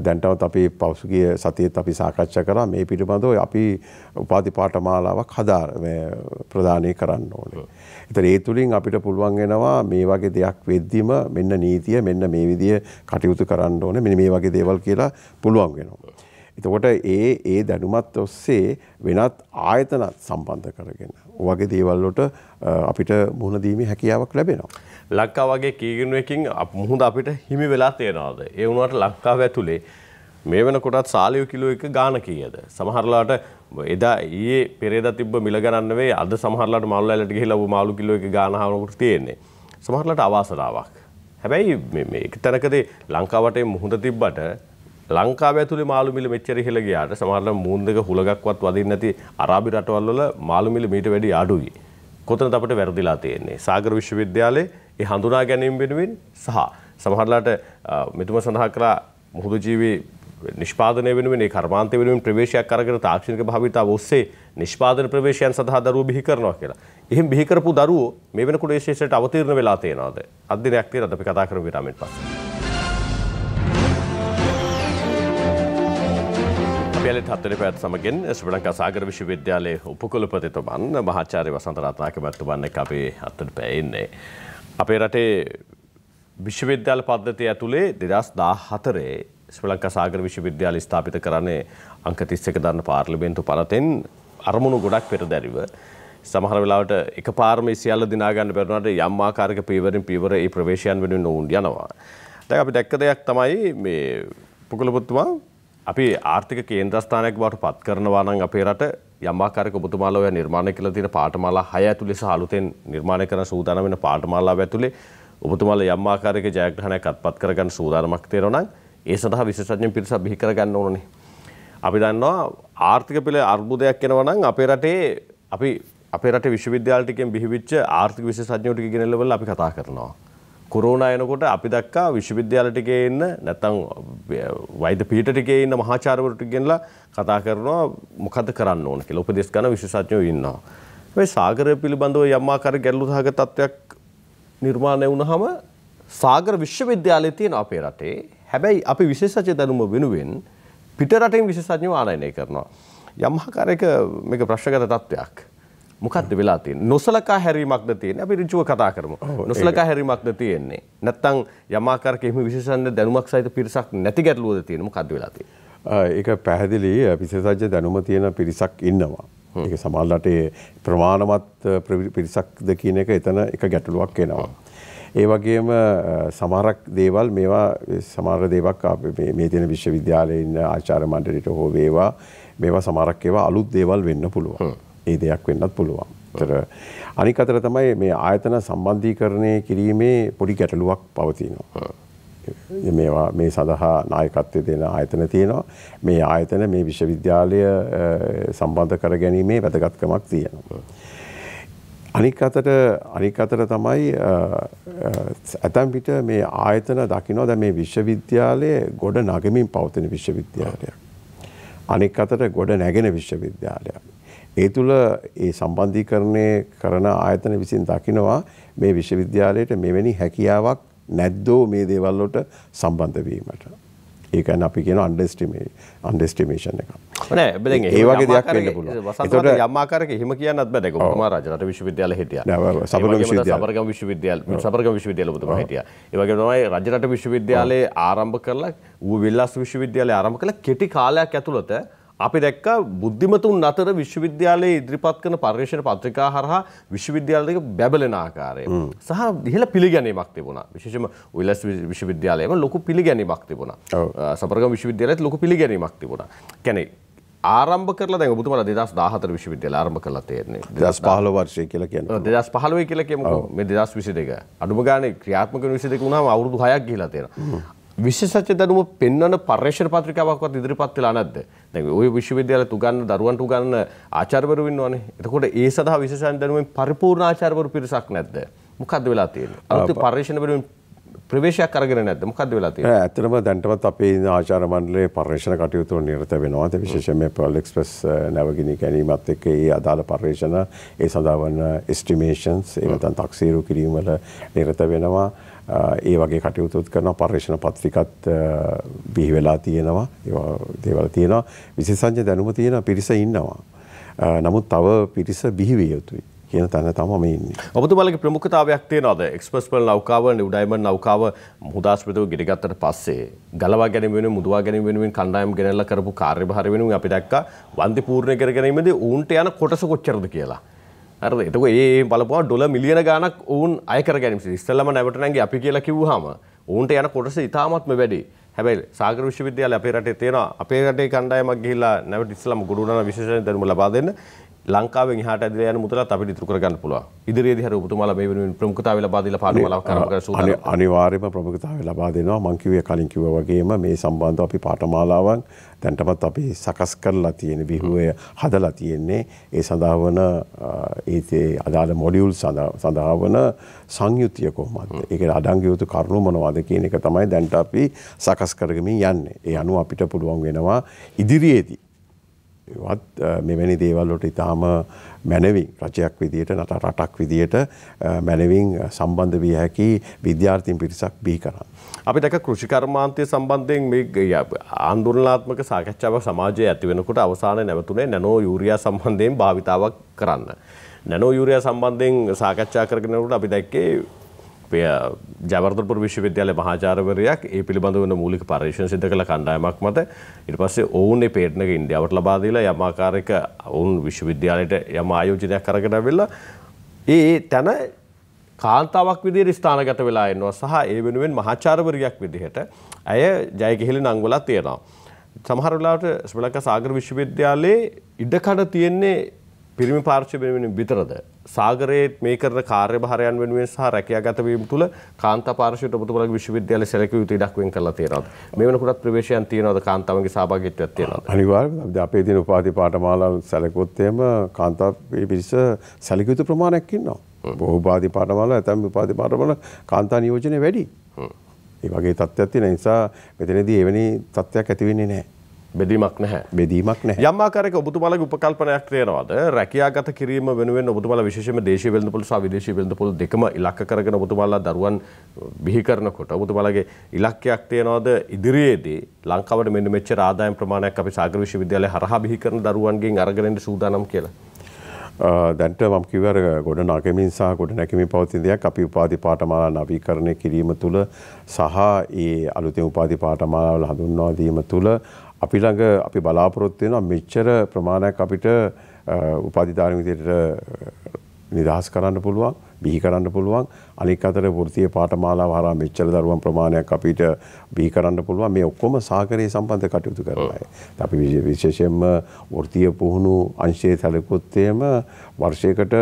දැන්ටමත් අපි පසුගිය සතියේත් අපි සාකච්ඡා කරා. මේ පිළිබඳව අපි උපාධි පාඨමාලාවක් ප්‍රදානය කරන්න ඕනේ. ඒතර ඒ තුලින් අපිට පුළුවන් වෙනවා මේ වගේ දෙයක් වෙද්දිම මෙන්න නීතිය මෙන්න මේ විදිය කටයුතු කරන්න ඕනේ මෙන්න මේ වගේ දේවල් කියලා පුළුවන් වෙනවා. එතකොට ඒ දැනුමත් ඔස්සේ වෙනත් ආයතනත් සම්බන්ධ කරගෙන ඔයගේ දේවල් වලට අපිට මුහුණ දීමේ හැකියාවක් ලැබෙනවා. ලංකාව වගේ කීගිනුවකින් මුහුද අපිට හිමි වෙලා තියෙනවද? ඒ වුණාට ලංකාව ඇතුලේ මේ වෙනකොටත් සාලියු කිලෝ එක ගාන කීයද? සමහරලාට එදා ඊයේ පෙරේදා තිබ්බ මිල ගණන් නෙවෙයි අද සමහරලාට මාළු ලැලට ගිහිල්ලා මාළු කිලෝ එක ගාන හවනකොට තියෙන්නේ. සමහරලාට අවාසනාවක්. හැබැයි මේ එක තැනකදී ලංකාවට මුහුද තිබ්බට ලංකාව ඇතුලේ මාළු මිල මෙච්චර ඉහළ ගියාට සමහරවිට මූන් දෙක හුලගක්වත් වදින්න නැති අරාබි රටවල් වල මාළු මිල මීට වැඩි අඩුයි. කොතනද අපිට වැරදිලා තියෙන්නේ? සාගර විශ්වවිද්‍යාලයේ ඒ හඳුනා ගැනීම වෙනුවෙන් සහ සමහරවිට මෙතුම සඳහන් කළා මුහුදු ජීවි නිෂ්පාදනය වෙනුවෙන් ඒ කර්මාන්තය වෙනුවෙන් ප්‍රවේශයක් අරගෙන තාක්ෂණික භාවිතාව ඔස්සේ නිෂ්පාදන ප්‍රවේශයන් සඳහා දරුවෝ බිහි කරනවා කියලා. එහෙම බිහි කරපු දරුවෝ මේ වෙනකොට ඒ ශේෂයට අවතීර්ණ වෙලා තියෙනවද? අද්දිනයක් තියෙනවද? අපි කතා කරමු විරාමයෙන් පස්සේ. පියලිත් හතරේ පැවැත් සමගින් ශ්‍රී ලංකා සාගර විශ්වවිද්‍යාලයේ උපකුලපතිතුමන් මහාචාර්ය වසන්ත රත්නායක මහත්මයාන් එක්ක අපේ අතට පැමිණෙන්නේ. අපේ රටේ විශ්වවිද්‍යාල පද්ධතිය ඇතුලේ 2014 ශ්‍රී ලංකා සාගර විශ්වවිද්‍යාලය ස්ථාපිත කරන්නේ අංක 31 දරන පාර්ලිමේන්තු පනතෙන් අරමුණු ගොඩක් පෙරදැරිව සමහර වෙලාවට එකපාරම සියල්ල දිනා ගන්න බැරුණාට යම් ආකාරයක පීවරින් පීවර ඒ ප්‍රවේශයන් වෙනුවෙන් උන් යනවා. දැන් අපි දැක්ක දෙයක් තමයි මේ පුකුලපතිතුමා අපි ආර්ථික කේන්ද්‍රස්ථානයක් බවට පත් කරනවා නම් අපේ රට යම් ආකාරයක ඔබතුමාලා ඔය නිර්මාණය කළ තියෙන පාඨමාලා 6 ඇතුලේ සහ අලුතෙන් නිර්මාණය කරන සූදානම් වෙන පාඨමාලාව ඇතුලේ ඔබතුමාලා යම් ආකාරයක ජයග්‍රහණයක් අත්පත් කරගන්න සූදානමක් තියෙනවා නම් ඒ සඳහා විශේෂඥ පිරිසක් බිහි කරගන්න ඕනනේ. අපි දන්නවා ආර්ථික පිළ අර්බුදයක් එනවා නම් අපේ රටේ විශ්වවිද්‍යාල ටිකෙන් බිහිවිච්ච ආර්ථික විශේෂඥයෝ ටික ගෙනල්ලා අපි කතා කරනවා. කොරෝනා එනකොට අපි දැක්කා විශ්වවිද්‍යාල ටිකේ ඉන්න නැත්නම් වෛද්‍ය පීඨ ටිකේ ඉන්න මහාචාර්යවරු ටික ගෙනලා කතා කරනවා මොකද්ද කරන්න ඕන කියලා. උපදෙස් ගන්න විශේෂඥයෝ ඉන්නවා. මේ සාගරය පිළිබඳව යම් ආකාරයක ගැටලු සහගත තත්ත්වයක් නිර්මාණය වුණාම සාගර විශ්වවිද්‍යාලයේ තියෙන අපේ රටේ හැබැයි අපි විශේෂඥ දැනුම වෙනුවෙන් පිට රටින් විශේෂඥයෝ ආනයනය කරනවා. යම් ආකාරයක මේක ප්‍රශ්නගත තත්ත්වයක්. මොකක්ද වෙලා තියෙන්නේ? නොසලකා හැරීමක්ද තියෙන්නේ? අපි ඍජුව කතා කරමු. නොසලකා හැරීමක්ද තියෙන්නේ? නැත්නම් යම් ආකාරයක එහෙම විශේෂඥ දැනුමක් සහිත පිරිසක් නැති ගැටලුවද තියෙන්නේ? මොකක්ද වෙලා තියෙන්නේ? ඒක පැහැදිලි විශේෂඥ දැනුම තියෙන පිරිසක් ඉන්නවා. ඒක සමාජලට ප්‍රමාණවත් පිරිසක්ද කියන එක එතන එක ගැටලුවක් එනවා. ඒ වගේම සමහරක් දේවල් සමහර දේවල් මේ තියෙන විශ්වවිද්‍යාලයේ ඉන්න ආචාර්ය මණ්ඩලයට හෝ මේවා සමහරක් ඒවා අලුත් දේවල් වෙන්න පුළුවන්. ඒ දෙයක් වෙන්නත් පුළුවන්. අනික අතර තමයි මේ ආයතන සම්බන්ධීකරණය කිරීමේ පොඩි ගැටලුවක් පවතිනවා. මේ සඳහා නායකත්වය දෙන ආයතන තියෙනවා. මේ ආයතන මේ විශ්වවිද්‍යාලය සම්බන්ධ කර ගැනීමේ වැදගත්කමක් තියෙනවා. අනික අතට තමයි ඇතැම් විට මේ ආයතන දකිනවා දැන් මේ විශ්වවිද්‍යාලය ගොඩ නගමින් පවතින විශ්වවිද්‍යාලයක්. අනික අතට ගොඩ නැගෙන විශ්වවිද්‍යාලයක්. ඒ තුළ ඒ සම්බන්ධීකරණය කරන ආයතන විසින් දකිනවා මේ විශ්වවිද්‍යාලයට මෙවැනි හැකියාවක් නැද්දෝ මේ දේවල් වලට සම්බන්ධ වීමට. ඒ කියන්නේ අපි කියන අන්ඩර්ස්ටිමේෂන් එක. නෑ බෙදෙන් ඒ වගේ දෙයක් වෙන්න පුළුවන්. ඒතකොට යම් ආකාරයක එහෙම කියන්නත් බෑ. ඒක ඔබතුමා රජරට විශ්වවිද්‍යාලය හිටියා. නෑ සබරගම විශ්වවිද්‍යාලය ඔබතුමා හිටියා. ඒ වගේම තමයි රජරට විශ්වවිද්‍යාලයේ ආරම්භ කරලා ඌ විල්ලාස් විශ්වවිද්‍යාලය ආරම්භ කළා කෙටි කාලයක් ඇතුළත අපි දැක්කා බුද්ධිමතුන් අතර විශ්වවිද්‍යාලයේ ඉදිරිපත් කරන පර්යේෂණ පත්‍රිකා හරහා විශ්වවිද්‍යාලයක බැබලෙන ආකාරය සහ ඉහළ පිළිගැනීමක් තිබුණා. විශේෂයෙන්ම විල්ලාස් විශ්වවිද්‍යාලයේම ලොකු පිළිගැනීමක් තිබුණා. සබරගම විශ්වවිද්‍යාලයේත් ලොකු පිළිගැනීමක් තිබුණා. කියන්නේ ආරම්භ කරලා දැන් ඔබතුමාලා 2014 විශ්වවිද්‍යාලය ආරම්භ කරලා තියෙන්නේ. 2015 වර්ෂය කියලා කියන්නේ. 2015 කියලා කියමුකෝ. මේ 2022. අඩුම ගානේ ක්‍රියාත්මක වෙන 22 වුණාම අවුරුදු 6ක් ගිහිලා තියෙනවා. විශේෂඥ දැනුම පෙන්වන පර්යේෂණ පත්‍රිකාවක්වත් ඉදිරිපත් වෙලා නැද්ද? දැන් ওই විශ්වවිද්‍යාලයට උගන්වන දරුවන්ට උගන්වන ආචාර්යවරු ඉන්නවනේ. එතකොට ඒ සඳහා විශේෂඥ දැනුමෙන් පරිපූර්ණ ආචාර්යවරු පිරිසක් නැද්ද? මොකද්ද වෙලා තියෙන්නේ? අලුත් පර්යේෂණ වෙනුවෙන් ප්‍රවේශයක් අරගෙන නැද්ද? මොකද්ද වෙලා තියෙන්නේ? ඇත්තටම දැන්ටමත් අපේ ඉන්න ආචාර්ය මණ්ඩලයේ පර්යේෂණ කටයුතු වල නිරත වෙනවා. ඒ විශේෂයෙන්ම පර්ල් එක්ස්ප්‍රස් නැවගිනි ගැනීමත් එක්ක ඒ අදාළ පර්යේෂණ ඒ සඳහා වන එස්ටිමේෂන්ස් ඒ නැත්නම් තක්සේරු කිරීම වල නිරත වෙනවා. ඒ වගේ කටයුතුත් කරන පර්යේෂණ පත්‍රිකත් බිහි වෙලා තියෙනවා. ඒවා දේවල් තියෙනවා. විශේෂඥ දැනුම තියෙන පිරිස ඉන්නවා. නමුත් තව පිරිස බිහි විය යුතුයි කියන තැන තමයි මේ ඉන්නේ. ඔබතුමාලගේ ප්‍රමුඛතාවයක් තියෙනවද? එක්ස්ප්‍රස් පර්ල් නෞකාව, නිව් ඩයමන්ඩ් නෞකාව මුහුදාස්පදව ගිරගත්තට පස්සේ ගලවා ගැනීම වෙනුවෙන් මුදවා ගැනීම වෙනුවෙන් කණ්ඩායම් ගෙනල්ලා කරපු කාර්යභාරය වෙනුවෙන් අපි දැක්කා වන්දි පූර්ණ කර ගැනීමේදී ඌන්ට යන කොටස කොච්චරද කියලා. හරිද? එතකොට ඒ බලපුවා ඩොලර් මිලියන ගාණක් ඌන් අය කර ගැනීම. ඉස්සෙල්ලාම නැවට නැංගේ අපි කියලා කිව්වහම ඌන්ට යන කොටස ඉතාමත්ම වැඩි. හැබැයි සාගර විශ්වවිද්‍යාලය අපේ රටේ තියෙනවා. අපේ රටේ කණ්ඩායමක් ගිහිල්ලා නැවට ඉස්සෙල්ලාම ගුරුනාන විශේෂ දැනුම ලබා දෙන්න. ලංකාවෙන් එහාට ඇදලා යන මුදලත් අපිට ඉතුරු කරගන්න පුළුවන්. ඉදිරියේදී හරි ඔබතුමාලා මේ වෙනුවෙන් ප්‍රමුඛතාවය ලබා දීලා පාඩමාලාවක් කරමු කියලා සූදානම්. අනිවාර්යයෙන්ම ප්‍රමුඛතාවය ලබා දෙනවා. මම කිව්වේ කලින් කිව්වා වගේම මේ සම්බන්ධව අපි පාඨමාලාවන් දැන්ටමත් අපි සකස් කරලා තියෙන විහුවේ හදලා තියෙන්නේ. ඒ සඳහා වන ඒ අදාළ මොඩියුල් සඳහා වන සංයුතිය කොහොමද? ඒකේ අඩංගු යුතු කරුණු මොනවද කියන එක තමයි දැන්ට අපි සකස් කරගමින් යන්නේ. ඒ අනුව අපිට පුළුවන් වෙනවා ඉදිරියේදී මෙවැනි දේවල් වලට ඉතාම මැනවින් රජයක් විදියට රටක් විදියට මැනවින් සම්බන්ධ විය හැකි විද්‍යාර්ථීන් පිරිසක් බිහි කරන්න. අපි දැක කෘෂි කර්මාන්තය සම්බන්ධයෙන් මේ ආందోලනාත්මක සාකච්ඡාවක් සමාජයේ ඇති වෙනකොට අවසානයේ නැවතුනේ නැනෝ යූරියා සම්බන්ධයෙන් භාවිතාවක් කරන්න. නැනෝ යූරියා සම්බන්ධයෙන් සාකච්ඡා කරගෙන යනකොට අපි දැක්කේ ජයවර්ධනපුර විශ්වවිද්‍යාලයේ මහාචාර්යවරයෙක් ඒ පිළිබඳව වෙන මූලික පරීක්ෂණ සිදු කළ කණ්ඩායමක් මත ඊට පස්සේ ඔවුන් මේ පේටන්ට් එක ඉන්දියාවට ලබා දීලා යම් ආකාරයක ඔවුන් විශ්වවිද්‍යාලයට යම් ආයෝජනයක් අරගෙන ආවිල්ලා ඒ තන කාන්තාවක් විදිහට ස්ථානගත වෙලා ඉන්නවා සහ ඒ වෙනුවෙන් මහාචාර්යවරයෙක් විදිහට ඇය ජයගිහිලි නංගවලා තියෙනවා. සමහර වෙලාවට ශ්‍රී ලංකා සාගර විශ්වවිද්‍යාලයේ ඉඩකඩ තියෙන්නේ පිරිමි පාර්ශ්ව වෙනුවෙන් විතරද? සාගරයේ මේ කරන කාර්යභාරයන් වෙනුවෙන් සහ රැකියාගත වීම තුළ කාන්තා පාර්ශ්වයට ඔබතුමාලගේ විශ්වවිද්‍යාලය සැලකිය යුතු ඉඩක් වෙන් කරලා තියෙනවද? මේ වෙනකොටත් ප්‍රවේශයන් තියෙනවද? කාන්තාවන්ගේ සහභාගීත්වයක් තියෙනවද? අනිවාර්යයෙන්ම අපේ දින උපාධි පාඨමාලාවල් සැලකුවොත් එහෙම කාන්තා පිරිස සැලකිය යුතු ප්‍රමාණයක් ඉන්නවා. බොහෝ උපාධි පාඨමාලා ඇතැම් උපාධි පාඨමාල කාන්තා නියෝජනය වැඩි. ඒ වගේ තත්ත්වයක් තියෙන නිසා මෙතනදී එවැනි තත්ත්වයක් ඇති වෙන්නේ නැහැ. බෙදීමක් නැහැ. බෙදීමක් නැහැ. යම් ආකාරයක ඔබතුමාලගේ උපකල්පනයක් තියෙනවද? රැකියාගත කිරීම වෙනුවෙන් ඔබතුමාලා විශේෂයෙන්ම දේශීය වෙළඳපොළ සහ විදේශීය වෙළඳපොළ දෙකම ඉලක්ක කරගෙන ඔබතුමාලා දරුවන් බිහි කරනකොට ඔබතුමාලගේ ඉලක්කයක් තියෙනවද ඉදිරියේදී ලංකාවට මෙන්න මෙච්චර ආදායම් ප්‍රමාණයක් අපි සාගර විශ්වවිද්‍යාලය හරහා බිහි කරන දරුවන්ගෙන් අරගෙන ඉන්න සූදානම් කියලා? දැන්ට මම කිව්වර ගොඩ නගමින් සහ ගොඩ නැගීමේ පවතින දෙයක් අපි උපාධි පාඨමාලා නවීකරණය කිරීම තුළ සහ ඒ අලුතෙන් උපාධි පාඨමාලාවල හඳුන්වා දීම තුළ අපි ළඟ අපි බලාපොරොත්තු වෙනවා මෙච්චර ප්‍රමාණයක් අපිට උපාධිධාරී විදියට නිදහස් කරන්න පුළුවන්, බිහි කරන්න පුළුවන්. අනික් අතට වෘත්තීය පාඨමාලාව හරහා මෙච්චර දරුවන් ප්‍රමාණයක් අපිට බිහි කරන්න පුළුවන්. මේ ඔක්කොම සාගරයේ සම්බන්ධ කටයුතු කරන අය. අපි විශේෂයෙන්ම වෘත්තීය පුහුණු අංශයේ සැලකුවොත් එහෙම වර්ෂයකට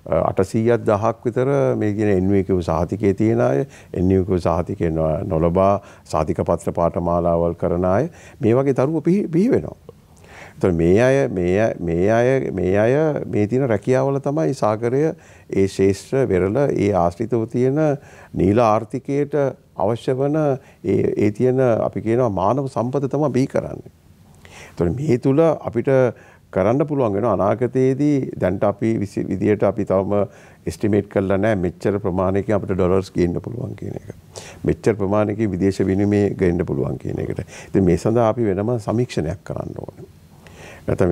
800,000ක් විතර මේ කියන NVQ සහතිකයේ තියෙන අය, NVQ සහතිකේ නොලබා සහතික පත්‍ර පාඨමාලාවල් කරන අය මේ වගේ දරුවෝ බිහි වෙනවා. මේ අය මේ තියෙන රැකියාවල තමයි සාගරය ඒ ශේෂ්ත්‍ර වෙරළ ඒ ආශ්‍රිතව තියෙන නීල ආර්ථිකයට අවශ්‍ය වන ඒ තියෙන අපි කියනවා මානව සම්පත තමයි බිහි කරන්නේ. ඒතකොට මේ තුල අපිට කරන්න පුළුවන් වෙනවා අනාගතයේදී දැන්ට අපි විදියට අපි තවම එස්ටිමේට් කරලා නැහැ මෙච්චර ප්‍රමාණයකින් අපිට ඩොලර්ස් ගේන්න පුළුවන් කියන එක. මෙච්චර ප්‍රමාණයකින් විදේශ විනිමය ගේන්න පුළුවන් කියන එකට. ඉතින් මේ සඳහා අපි වෙනම සමීක්ෂණයක් කරන්න ඕනේ. නැත්නම්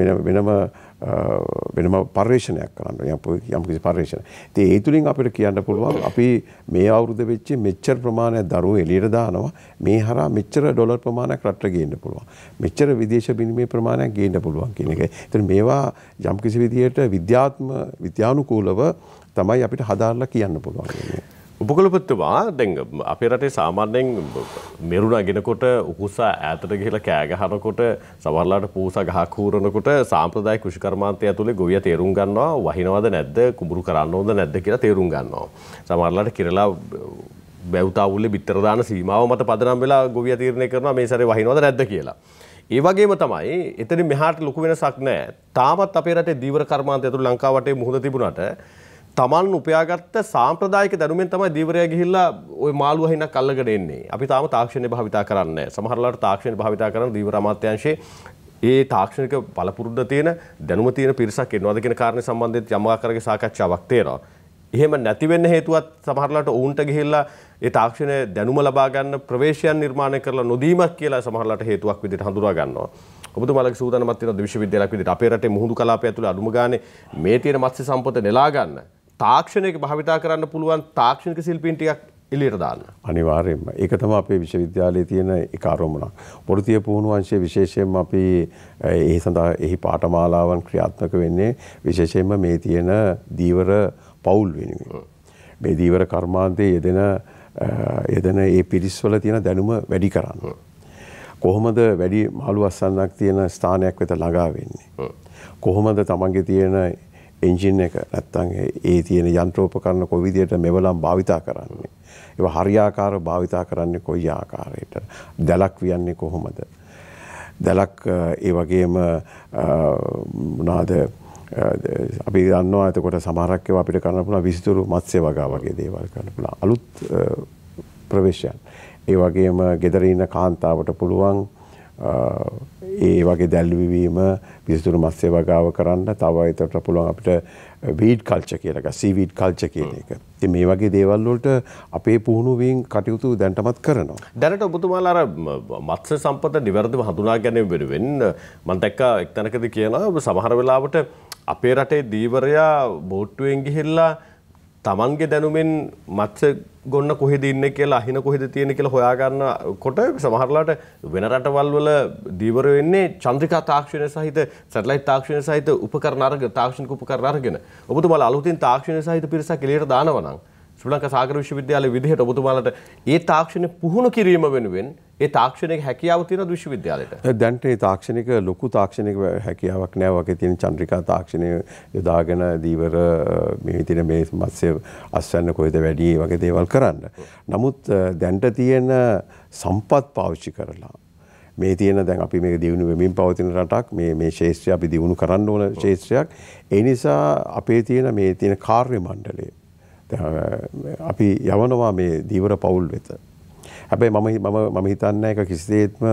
වෙනම පර්යේෂණයක් කරන්න යම් කිසි පර්යේෂණ. ඉතින් ඒ තුලින් අපිට කියන්න පුළුවන් අපි මේ අවුරුද්ද වෙච්ච මෙච්චර ප්‍රමාණයක් දරුවෝ එළියට දානවා මේ හරහා මෙච්චර ඩොලර් ප්‍රමාණයක් රටට ගේන්න පුළුවන්. මෙච්චර විදේශ විනිමය ප්‍රමාණයක් ගේන්න පුළුවන් කියන එක. ඉතින් මේවා යම් කිසි විදියට විද්‍යානුකූලව තමයි අපිට හදාarලා කියන්න පුළුවන්. උපකුලපතිතුමා දැන් අපේ රටේ සාමාන්‍යයෙන් මෙරුණ අගෙනකොට උකුස්සා ඈතට ගිහලා කෑ ගහනකොට සමහරලාට පූසා ගහක් හූරනකොට සාම්ප්‍රදායික කෘෂි කර්මාන්තය ඇතුලේ ගොවියා තේරුම් ගන්නවා වහිනවද නැද්ද කුඹුරු කරන්න ඕනද නැද්ද කියලා තේරුම් ගන්නවා. සමහරලාට කිරලා බැවුතාවුල්ලේ බිත්තර දාන සීමාව මත පදනම් වෙලා ගොවියා තීරණය කරනවා මේ සැරේ වහිනවද නැද්ද කියලා. ඒ වගේම තමයි එතනින් මෙහාට ලොකු වෙනසක් නැහැ. තාමත් අපේ රටේ දීවර කර්මාන්තය ඇතුළේ ලංකාව වටේ මුහුද තිබුණාට තමන් උපයාගත්ත සාම්ප්‍රදායික දැනුමෙන් තමයි දීවරයා ගිහිල්ලා ওই මාළු වහිනක් අල්ලගෙන එන්නේ. අපි තාම තාක්ෂණය භාවිතා කරන්නේ නැහැ. සමහරලාට තාක්ෂණය භාවිතා කරන දීවර අමාත්‍යාංශයේ ඒ තාක්ෂණික පළපුරුද්ද තියෙන දැනුම තියෙන පිරිසක් එනවාද කියන කාරණේ සම්බන්ධයෙන් යම් ආකාරයක සාකච්ඡාවක් තියෙනවා. එහෙම නැති වෙන්න හේතුවත් සමහරලාට උන්ට ගිහිල්ලා ඒ තාක්ෂණය දැනුම ලබා ගන්න ප්‍රවේශයන් නිර්මාණය කරලා නොදීමක් කියලා සමහරලාට හේතුවක් විදිහට හඳුනා ගන්නවා. ඔබතුමාලගේ සූදානමක් තියෙනවද විශ්වවිද්‍යාලයක් විදිහට අපේ රටේ මුහුදු කලාපය ඇතුළේ අඩුම ගානේ මේ තියෙන මත්ස්‍ය සම්පත නෙලා ගන්න තාක්ෂණයක භාවිතා කරන්න පුළුවන් තාක්ෂණික ශිල්පීන් ටිකක් එළියට දාන්න. අනිවාර්යයෙන්ම. ඒක තමයි අපේ විශ්වවිද්‍යාලයේ තියෙන එක අරමුණක්. වෘත්තීය පුහුණු අංශයේ විශේෂයෙන්ම අපි ඒ සඳහා එහි පාඨමාලාවන් ක්‍රියාත්මක වෙන්නේ විශේෂයෙන්ම මේ තියෙන දීවර පවුල් වෙනුවෙන්. මේ දීවර කර්මාන්තයේ යෙදෙන ඒ පිරිස්වල තියෙන දැනුම වැඩි කරන්න. කොහොමද වැඩි මාළු අස්සන්නක් තියෙන ස්ථානයක් වෙත ළඟා වෙන්නේ? කොහොමද තමන්ගේ තියෙන එන්ජින් එක නැත්තම් ඒ තියෙන යන්ත්‍රෝපකරණ කොයි විදියට මෙවලම් භාවිතා කරන්නේ? ඒවා හරියාකාරව භාවිතා කරන්නේ කොයි ආකාරයට? දැලක් වියන්නේ කොහොමද? දැලක් ඒ වගේම මොනවාද අපි දන්නවා එතකොට සමහරක් ඒවා අපිට කරන්න පුළුවන් විසිතුරු මත්ස්‍ය වගා වගේ දේවල් කරන්න පුළුවන්. අලුත් ප්‍රවේශයන්. ඒ වගේම ගෙදර ඉන්න කාන්තාවට පුළුවන් ඒ වගේ දැල්විවීම පිසිතුරු මත්ස්‍ය වගාව කරන්න තව ඒකට පුළුවන් අපිට වීඩ් කල්චර් කියලා එකක් සීවීඩ් කල්චර් කියන එක. ඉතින් මේ වගේ දේවල් වලට අපේ පුහුණුවීම් කටයුතු දැනටමත් කරනවා. දැනට ඔබතුමාලා අර මත්ස්‍ය සම්පත නිවැරදිව හඳුනා ගැනීම වෙනුවෙන් මම දැක්කා එක්තැනකදී කියනවා සමහර වෙලාවට අපේ රටේ දීවරයා බෝට්ටුවෙන් ගිහිල්ලා තමන්ගේ දැනුමෙන් මත්ස්‍ය ගොන්න කොහෙද ඉන්නේ කියලා අහින කොහෙද තියෙන්නේ කියලා හොයාගන්නකොට සමහරලාට වෙන රටවල් වල දීවරයෝ ඉන්නේ චන්ද්‍රිකා තාක්ෂණය සහිත සැටලයිට් තාක්ෂණය සහිත උපකරණ අරගෙන තාක්ෂණික උපකරණ අරගෙන ඔබතුමාලා අලුතින් තාක්ෂණය සහිත පිරිසක් එළියට දානවා නම් ශ්‍රී ලංකා සාගර විශ්වවිද්‍යාලයේ විදිහට ඔබතුමාලට ඒ තාක්ෂණය පුහුණු කිරීම වෙනුවෙන් ඒ තාක්ෂණික හැකියාව තියෙන විශ්වවිද්‍යාලයට දැන්ට ඒ තාක්ෂණික ලොකු තාක්ෂණික හැකියාවක් නෑ වගේ තියෙන චන්ද්‍රිකා තාක්ෂණය යොදාගෙන දීවර මේ තියෙන මේ මත්ස්‍ය අස්වැන්න කොහෙද වැඩි වගේ දේවල් කරන්න. නමුත් දැන්ට තියෙන සම්පත් පාවිච්චි කරලා මේ තියෙන දැන් අපි මේක දියුණු වෙමින් පවතින රටක් මේ ශාස්ත්‍රය අපි දියුණු කරන්න ඕන ශාස්ත්‍රයක්. ඒ නිසා අපේ තියෙන මේ තියෙන කාර්ය මණ්ඩලය අපි යවනවා මේ දීවර පවුල් වෙත. හැබැයි මම හිතන්නේ ඒක කිසිසේත්ම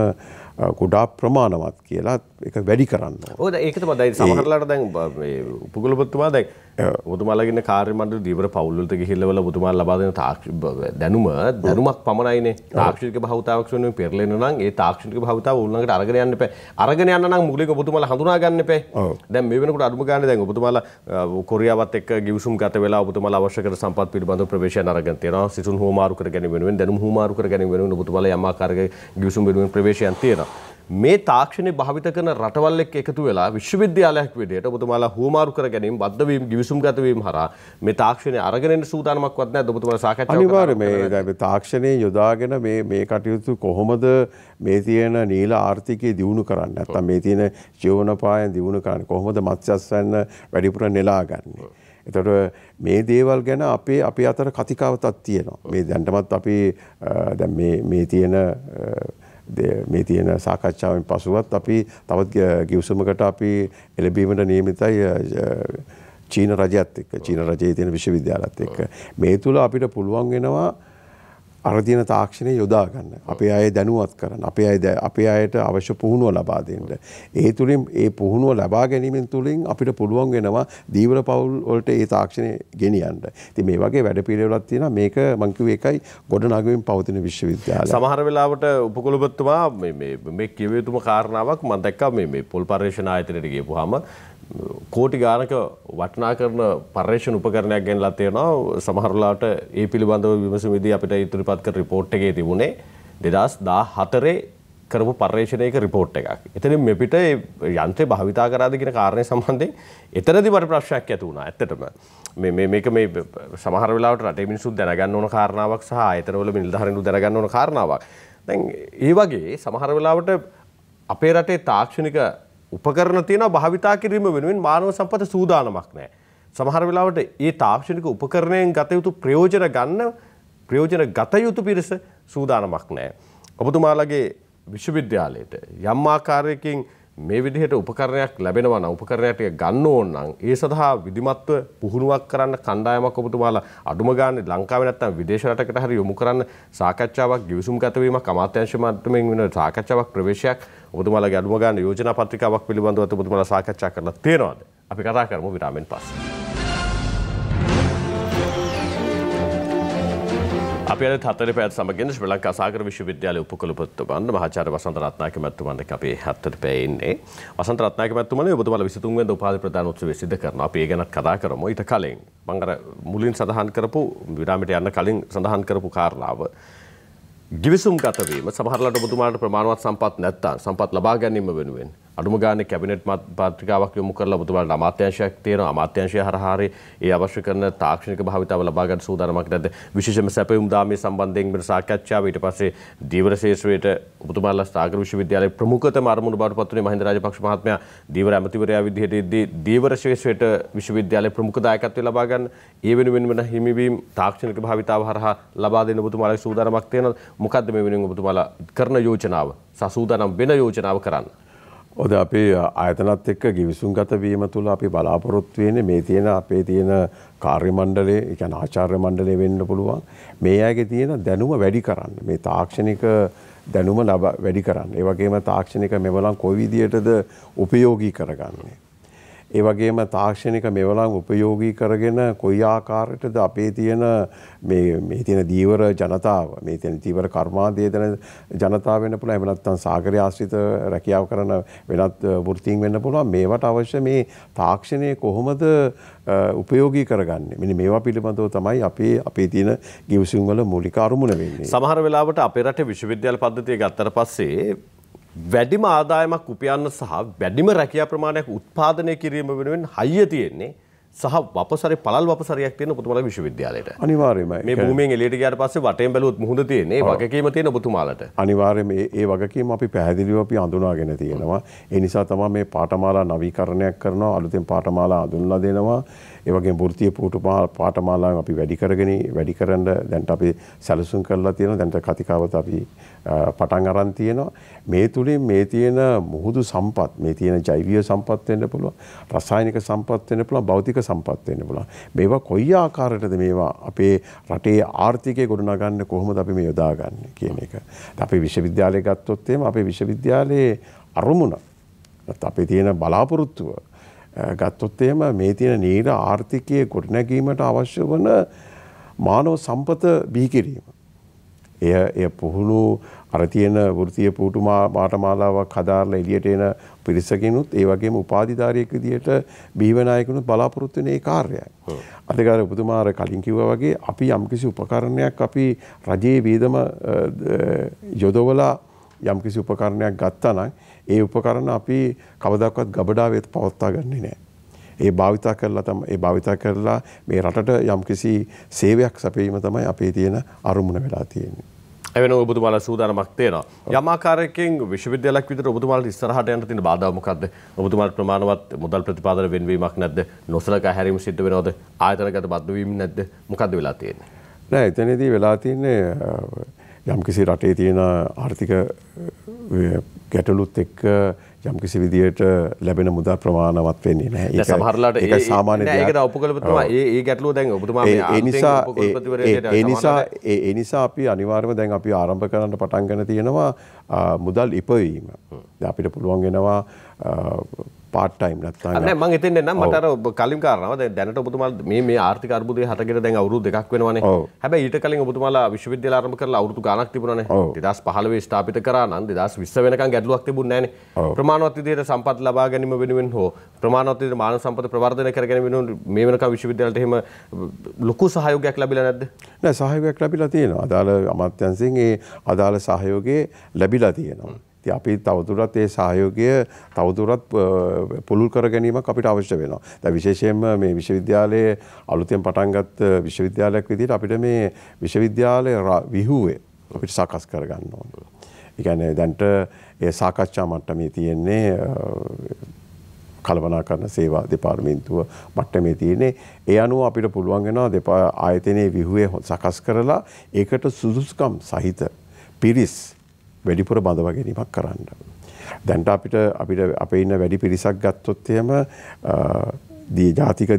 කුඩා ප්‍රමාණවත් කියලා ඒක වැඩි කරන්න ඕන. ඔව් ඒක තමයි දැන් සමහරලාට දැන් මේ උපකුලපතිතුමා දැන් ඔබතුමාලාගේ ඉන්න කාර්ය මණ්ඩල දීවර පවුල් වලට ගිහිල්ලා ඔබතුමාලා ලබා දෙන දැනුමක් පමණයිනේ. තාක්ෂණික භාවිතාවක් වෙනුවෙන් පෙරලෙන නම් ඒ තාක්ෂණික භාවිතාව උල්ලංඝනයට අරගෙන යන්න එපා. අරගෙන යන්න නම් මුලින්ම ඔබතුමාලා හඳුනා ගන්න එපා. දැන් මේ වෙනකොට අඩුම ගානේ දැන් ඔබතුමාලා කොරියාවත් එක්ක ගිවිසුම් ගත වෙලා ඔබතුමාලා අවශ්‍ය කරන සම්පත් පිළිබඳව ප්‍රවේශයන් අරගෙන තියෙනවා. සිසුන් හුවමාරු කර ගැනීම වෙනුවෙන් දැනුම් හුවමාරු කර ගැනීම වෙනුවෙන් ඔබතුමාලා යම් ආකාරයක ගිවිසුම් වෙනුවෙන් ප්‍රවේශයන් තියෙනවා. මේ තාක්ෂණය භාවිත කරන රටවල් එක්ක එකතු වෙලා විශ්වවිද්‍යාලයක් විදිහට ඔබතුමාලා හුවමාරු කර ගැනීම බද්ධ වීම ගිවිසුම්ගත වීම හරහා මේ තාක්ෂණය අරගෙන එන්න සූදානමක්වත් නැද්ද ඔබතුමාලා සාකච්ඡාවක් අනිවාර්යයෙන් මේ තාක්ෂණය යොදාගෙන මේ කටයුතු කොහොමද මේ තියෙන නීල ආර්ථිකය දියුණු කරන්නේ නැත්නම් මේ තියෙන ජීවනෝපායන් දියුණු කරන්නේ කොහොමද මත්ස්‍යස්වැන්න වැඩිපුර නෙලාගන්නේ. එතකොට මේ දේවල් ගැන අපේ අතර කතිකාවතක් තියෙනවා. මේ දැන්ටමත් අපි දැන් මේ තියෙන සාකච්ඡාවෙන් පසුවත් අපි තවත් ගිවිසුමකට අපි එළඹීමට නියමිතයි චීන රජයත් එක්ක චීන රජයේ තියෙන විශ්වවිද්‍යාලත් එක්ක මේ තුල අපිට පුළුවන් වෙනවා අර තියෙන තාක්ෂණය යොදා ගන්න. අපේ අය දැනුවත් කරන්න. අපේ අයට අවශ්‍ය පුහුණුව ලබා දෙන්න. ඒ තුලින් ඒ පුහුණුව ලබා ගැනීමෙන් තුලින් අපිට පුළුවන් වෙනවා දීවර පවුල් වලට ඒ තාක්ෂණය ගෙනියන්න. ඉතින් මේ වගේ වැඩපිළිවෙලක් තියෙනවා. මේක මම කිව්වේ එකයි ගොඩනගමින් පවතින විශ්වවිද්‍යාලය. සමහර වෙලාවට උපකුලපතිතුමා මේ කියව යුතුම කාරණාවක් මම දැක්කා මේ පොල් පර්යේෂණ ආයතනයට ගියපුවාම කෝටි ගානක වටිනා කරන පර්යේෂණ උපකරණයක් ගෙනලා තියෙනවා. සමහර වෙලාවට ඒ පිළිබඳව විමසුමේදී අපිට ඉදිරිපත් කර රිපෝට් එකේ තිබුණේ 2014 කරපු පර්යේෂණයක රිපෝට් එකක්. එතනින් මෙපිට යන්ත්‍රය භාවිතා කරාද කියන කාරණේ සම්බන්ධයෙන් එතරම්දි මට ප්‍රශ්නයක් ඇති වුණා. ඇත්තටම මේක සමහර වෙලාවට රටේ මිනිස්සු දැනගන්න ඕන කාරණාවක් සහ ආයතනවල නිලධාරීන්ු දැනගන්න ඕන කාරණාවක්. දැන් ඒ වගේ සමහර වෙලාවට අපේ රටේ තාක්ෂණික උපකරණ තියෙනවා භාවිතා කිරීම වෙනුවෙන් මානව සම්පත සූදානමක් නැහැ. සමහර වෙලාවට මේ තාක්ෂණික උපකරණයෙන් ගත යුතු ප්‍රයෝජන ගත යුතු පිරිස සූදානමක් නැහැ. ඔබතුමාලගේ විශ්වවිද්‍යාලයට යම් ආකාරයකින් මේ විදිහට උපකරණයක් ලැබෙනවා නම් උපකරණයක් ගන්න ඕන නම් ඒ සඳහා විධිමත්ව පුහුණුවක් කරන්න කණ්ඩායමක් ඔබතුමාලා අඩුම ගානේ ලංකාවේ නැත්නම් විදේශ රටකට හරි යොමු කරන්න සාකච්ඡාවක් ගිවිසුම්ගත වීමක් අමාත්‍යාංශ මට්ටමින් වෙන සාකච්ඡාවක් ප්‍රවේශයක් ඔබතුමාලාගේ අඩුම ගානේ යෝජනා පත්‍රිකාවක් පිළිබඳව ඔබතුමාලා සාකච්ඡා කරලා තියෙනවද? අපි කතා කරමු විරාමෙන් පස්සේ. අපි අද හතරේ පැය සමගින් ශ්‍රී ලංකා සාගර විශ්වවිද්‍යාලයේ උපකුලපතිතුමන් මහාචාර්ය වසන්ත රත්නායක මැතිතුමන් එක්ක අපි හතරේ පැය ඉන්නේ. වසන්ත රත්නායක මැතිතුමනි ඔබතුමාලා 23 වෙනිදා උපාධි ප්‍රදාන උත්සවය සිදු කරනවා. අපි ඒ ගැනත් කතා කරමු. ඊට කලින් මම අර මුලින් සඳහන් කරපු විරාමයට යන්න කලින් සඳහන් කරපු කාරණාව ගිවිසුම්ගත වීම සමහරවිට ඔබතුමාලට ප්‍රමාණවත් සම්පත් නැත්නම් සම්පත් ලබා ගැනීම වෙනුවෙන් අඩුම ගානේ කැබිනට් පත්‍රිකාවක් යොමු කරලා ඔබතුමාලට අමාත්‍යාංශයක් තියෙනවා. අමාත්‍යාංශය හරහා ඒ අවශ්‍ය කරන තාක්ෂණික භාවිතාව ලබා ගන්න සූදානමක් නැද්ද? විශේෂයෙන්ම සැපයුම් දාමේ සම්බන්ධයෙන් වෙන සාකච්ඡාව ඊට පස්සේ දීවර ශේෂ්ත්‍රයට ඔබතුමාලා සාගර විශ්වවිද්‍යාලයේ ප්‍රමුඛතම අරමුණු බවට පත් වුණේ මහින්ද රාජපක්ෂ මහත්මයා දීවර ඇමතිවරයා විදිහට දීවර ශේෂ්ත්‍රයට විශ්වවිද්‍යාලයේ ප්‍රමුඛ දායකත්වය ලබා ගන්න ඒ වෙනුවෙන් වෙන හිමිවීම තාක්ෂණික භාවිතාව හරහා ලබා දෙන්න ඔබතුමාලා සූදානමක් තියෙනවා. මොකද්ද මේ වෙනුවෙන් ඔබතුමාලා කරන යෝජනාව? සූදානම් වෙන යෝජනාව කරන්න. ඔද අපේ ආයතනත් එක්ක ගිවිසුම්ගත වීම තුළ අපි බලාපොරොත්තු වෙන්නේ මේ තියෙන අපේ තියෙන කාර්ය මණ්ඩලයේ ඒ කියන්නේ ආචාර්ය මණ්ඩලයේ වෙන්න පුළුවන් මේ අයගේ තියෙන දැනුම වැඩි කරන්න මේ තාක්ෂණික දැනුම වැඩි කරන්න. ඒ වගේම තාක්ෂණික මෙවලම් කොයි විදියටද උපයෝගී කරගන්නේ. ඒ වගේම තාක්ෂණික මෙවලම් උපයෝගී කරගෙන කොයි ආකාරයටද අපේ තියෙන මේ තියෙන දීවර ජනතාව, මේ තියෙන දීවර කර්මාන්තයේ දෙන ජනතාව වෙන්න පුළුවන්. එහෙම නැත්නම් සාගරය ආශ්‍රිත රැකියාව කරන වෙනත් වෘත්තීන් වෙන්න පුළුවන්. මේවට අවශ්‍ය මේ තාක්ෂණය කොහොමද උපයෝගී කරගන්නේ? මෙන්න මේවා පිළිබඳව තමයි අපේ තියෙන ගිවිසුම් වල මූලික අරමුණ වෙන්නේ. සමහර වෙලාවට අපේ රටේ විශ්වවිද්‍යාල පද්ධතිය ගත්තට පස්සේ වැඩිම ආදායමක් උපයන්න සහ වැඩිම රැකියා ප්‍රමාණයක් උත්පාදනය කිරීම වෙනුවෙන් හයිය තියෙන්නේ සහ වපසරේ පළල් වපසරියක් තියෙන ඔබතුමාලගේ විශ්වවිද්‍යාලයට. අනිවාර්යයෙන්මයි. මේ භූමියෙන් එළියට ගියාට පස්සේ වටේන් බැලුවොත් මුහුද තියෙන්නේ වගකීම තියෙන ඔබතුමාලට. අනිවාර්යයෙන් මේ වගකීම අපි පැහැදිලිව අපි හඳුනාගෙන තියෙනවා. ඒ නිසා තමයි මේ පාඨමාලා නවීකරණයක් කරනවා, අලුතෙන් පාඨමාලා හඳුන්වලා දෙනවා. ඒ වගේම වෘත්තීය පාඨමාලාවන් අපි වැඩි කරන්න දැන් අපි සැලසුම් කරලා තියෙනවා. දැන් කතිකාවත අපි පටන් අරන් තියෙනවා. මේ තුලින් මේ තියෙන මුහුදු සම්පත්, මේ තියෙන ජෛවීය සම්පත් වෙන්න පුළුවන්, රසායනික සම්පත් වෙන්න පුළුවන්, භෞතික සම්පත් වෙන්න පුළුවන්. මේවා කොයි ආකාරයටද මේවා අපේ රටේ ආර්ථිකය ගොඩනගන්න කොහොමද අපි මේ යොදාගන්නේ කියන එක. අපි විශ්වවිද්‍යාලය ගත්තොත් එහෙම අපේ විශ්වවිද්‍යාලයේ අරමුණ අපේ තියෙන බලාපොරොත්තුව ගත්තොත් එහෙම මේ තියෙන නීර ආර්ථිකයේ ගොඩනැගීමට අවශ්‍ය වන මානව සම්පත බිහි කිරීම. එය පුහුණු අර තියෙන වෘත්තීය පාඨමාලාවක් හදාarලා එළියට එන පිරිසකිනුත් ඒ වගේම උපාධිධාරියෙක් විදියට බිහිවන අයෙකුනුත් බලාපොරොත්තු වෙන ඒ කාර්යය. අදගාර ඔබතුමා අර කලින් කිව්වා වගේ අපි යම්කිසි උපකරණයක් අපි රජයේ වියදම යොදවලා යම්කිසි උපකරණයක් ගත්තා නම් ඒ උපකරණ අපි කවදාකවත් ගබඩාවේ පවත්වා ගන්නේ නැහැ. ඒ භාවිතා කරලා මේ රටට යම්කිසි සේවයක් සැපයීම තමයි අපේ තියෙන අරමුණ වෙලා තියෙන්නේ. එවෙන ඔබතුමාලා සූදානමක් තියෙනවා. යම් ආකාරයකින් විශ්වවිද්‍යාලයක් විදිහට ඔබතුමාලට ඉස්සරහට යන්න තියෙන බාධා මොකක්ද? ඔබතුමාලට ප්‍රමාණවත් මුදල් ප්‍රතිපාදන වෙනවීමක් නැද්ද? නොසලකා හැරීම සිද්ධ වෙනවද? ආයතනගත බද්ධ වීම නැද්ද? මොකද්ද වෙලා තියෙන්නේ? නෑ, එතනදී වෙලා තියෙන්නේ යම්කිසි රටේ තියෙන ආර්ථික ගැටලුත් එක්ක යම්කිසි විදියට ලැබෙන මුදල් ප්‍රමාණවත් වෙන්නේ නැහැ. ඒක සමහරලාට ඒක සාමාන්‍ය දෙයක්. ඒකට ඔප්පු කළොත් තමයි ඒ ගැටලුව දැන් ඔබතුමා මේ ඒ නිසා අපි අනිවාර්යයෙන්ම දැන් අපි ආරම්භ කරන්න පටන් ගන්න තියෙනවා මුදල් ඉපවීම. දැන් අපිට පුළුවන් වෙනවා part time නැත්නම් නෑ මම හිතන්නේ නම් මට අර කලින් කාරණාව දැන් දැනට ඔබතුමාලා මේ ආර්ථික අර්බුදයේ හටගෙන දැන් අවුරුදු දෙකක් වෙනවනේ. හැබැයි ඊට කලින් ඔබතුමාලා විශ්වවිද්‍යාල ආරම්භ කරලා අවුරුදු ගාණක් තිබුණානේ. 2015 ස්ථාපිත කරා නම් 2020 වෙනකන් ගැටලුවක් තිබුණේ නෑනේ. ප්‍රමාණවත් විදිහට සම්පත් ලබා ගැනීම වෙනුවෙන් හෝ ප්‍රමාණවත් විදිහට මානව සම්පත ප්‍රවර්ධනය කර ගැනීම වෙනුවෙන් මේ වෙනකන් විශ්වවිද්‍යාලයට එහෙම ලොකු සහයෝගයක් ලැබිලා නැද්ද? නෑ, සහයෝගයක් ලැබිලා තියෙනවා. අදාළ අමාත්‍යාංශයෙන් ඒ අදාළ සහයෝගය ලැබිලා තියෙනවා. අපි තවදුරටත් ඒ සහයෝගය තවදුරටත් පුළුල් කර ගැනීමක් අපිට අවශ්‍ය වෙනවා. දැන් විශේෂයෙන්ම මේ විශ්වවිද්‍යාලයේ අලුතෙන් පටන් ගත්ත විශ්වවිද්‍යාලයක් විදිහට අපිට මේ විශ්වවිද්‍යාලයේ විහුවේ අපිට සකස් කර ගන්න ඕනේ. ඒ කියන්නේ දැන්ට ඒ සාකච්ඡා මට්ටමේ තියෙන්නේ කළමනාකරණ සේවා දෙපාර්තමේන්තුව මට්ටමේ තියෙන්නේ. ඒ අනුව අපිට පුළුවන් වෙනවා ආයතනයේ විහුවේ සකස් කරලා ඒකට සුදුසුකම් සහිත පිරිස් වැඩිපුර බඳවා ගැනීමක් කරන්න. දැන්ට අපිට අපේ ඉන්න වැඩි පිරිසක් ගත්තොත් එහෙම ජාතික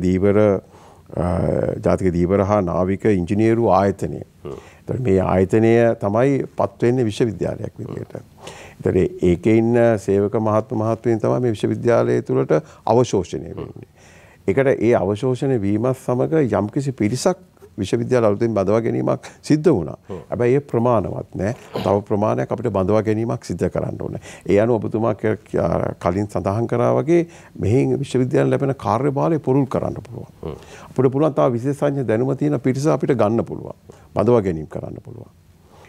දීවර හා නාවික ඉංජිනේරු ආයතනය. ඒතර මේ ආයතනය තමයි පත් වෙන්නේ විශ්වවිද්‍යාලයක් විදියට. ඒතර ඒකේ ඉන්න සේවක මහත්මයන් තමයි මේ විශ්වවිද්‍යාලය තුළට අවශෝෂණය වෙන්නේ. ඒකට ඒ අවශෝෂණය වීමත් සමග යම්කිසි පිරිසක් විශ්වවිද්‍යාල අලුතෙන් බඳවා ගැනීමක් සිද්ධ වුණා. හැබැයි ඒ ප්‍රමාණවත් නෑ. තව ප්‍රමාණයක් අපිට බඳවා ගැනීමක් සිද්ධ කරන්න ඕනේ. ඒ අනුව ඔබතුමා කලින් සඳහන් කරා වගේ මෙහෙන් විශ්වවිද්‍යාල ලැබෙන කාර්යභාරය පුරුල් කරන්න පුළුවන්. අපිට පුළුවන් තව විශේෂඥ දැනුම තියෙන පිරිස අපිට ගන්න පුළුවන්. බඳවා ගැනීම කරන්න පුළුවන්.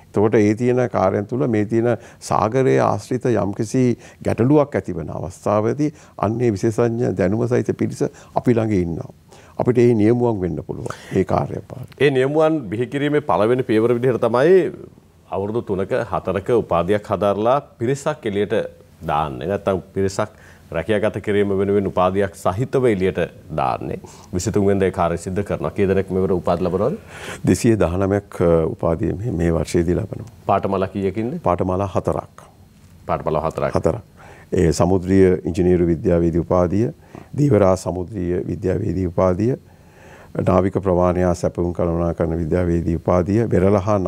එතකොට ඒ තියෙන කාර්යයන් තුළ මේ තියෙන සාගරයේ ආශ්‍රිත යම්කිසි ගැටලුවක් ඇති වෙන අවස්ථාවේදී අන්නේ විශේෂඥ දැනුම සහිත පිරිස අපි ළඟ ඉන්නවා. අපිට ඒ නියමුවන් වෙන්න පුළුවන් ඒ කාර්යය පාර. ඒ නියමුවන් බිහි කිරීමේ පළවෙනි පියවර විදිහට තමයි අවුරුදු 3ක 4ක උපාධියක් හදාarලා පිරිසක් එළියට දාන්නේ. නැත්තම් පිරිසක් රැකියාගත කිරීම වෙනුවෙන් උපාධියක් සහිතව එළියට දාන්නේ. 23 වෙනිදා ඒ කාර්යය සිදු කරනවා. කී දෙනෙක් මෙවර උපාධි ලබනවද? 219ක් උපාධිය මේ වර්ෂයේදී ලබනවා. පාඨමාලා කීයකින්ද? පාඨමාලා 4ක්. පාඨමාලා 4ක්. 4ක්. ඒ සමුද්‍රීය ඉංජිනේරු විද්‍යාවේදී උපාධිය, දීවරා සමුද්‍රීය විද්‍යාවේදී උපාධිය, නාවික ප්‍රවාහනය සැපුම් කළමනාකරණ විද්‍යාවේදී උපාධිය, වෙරළහා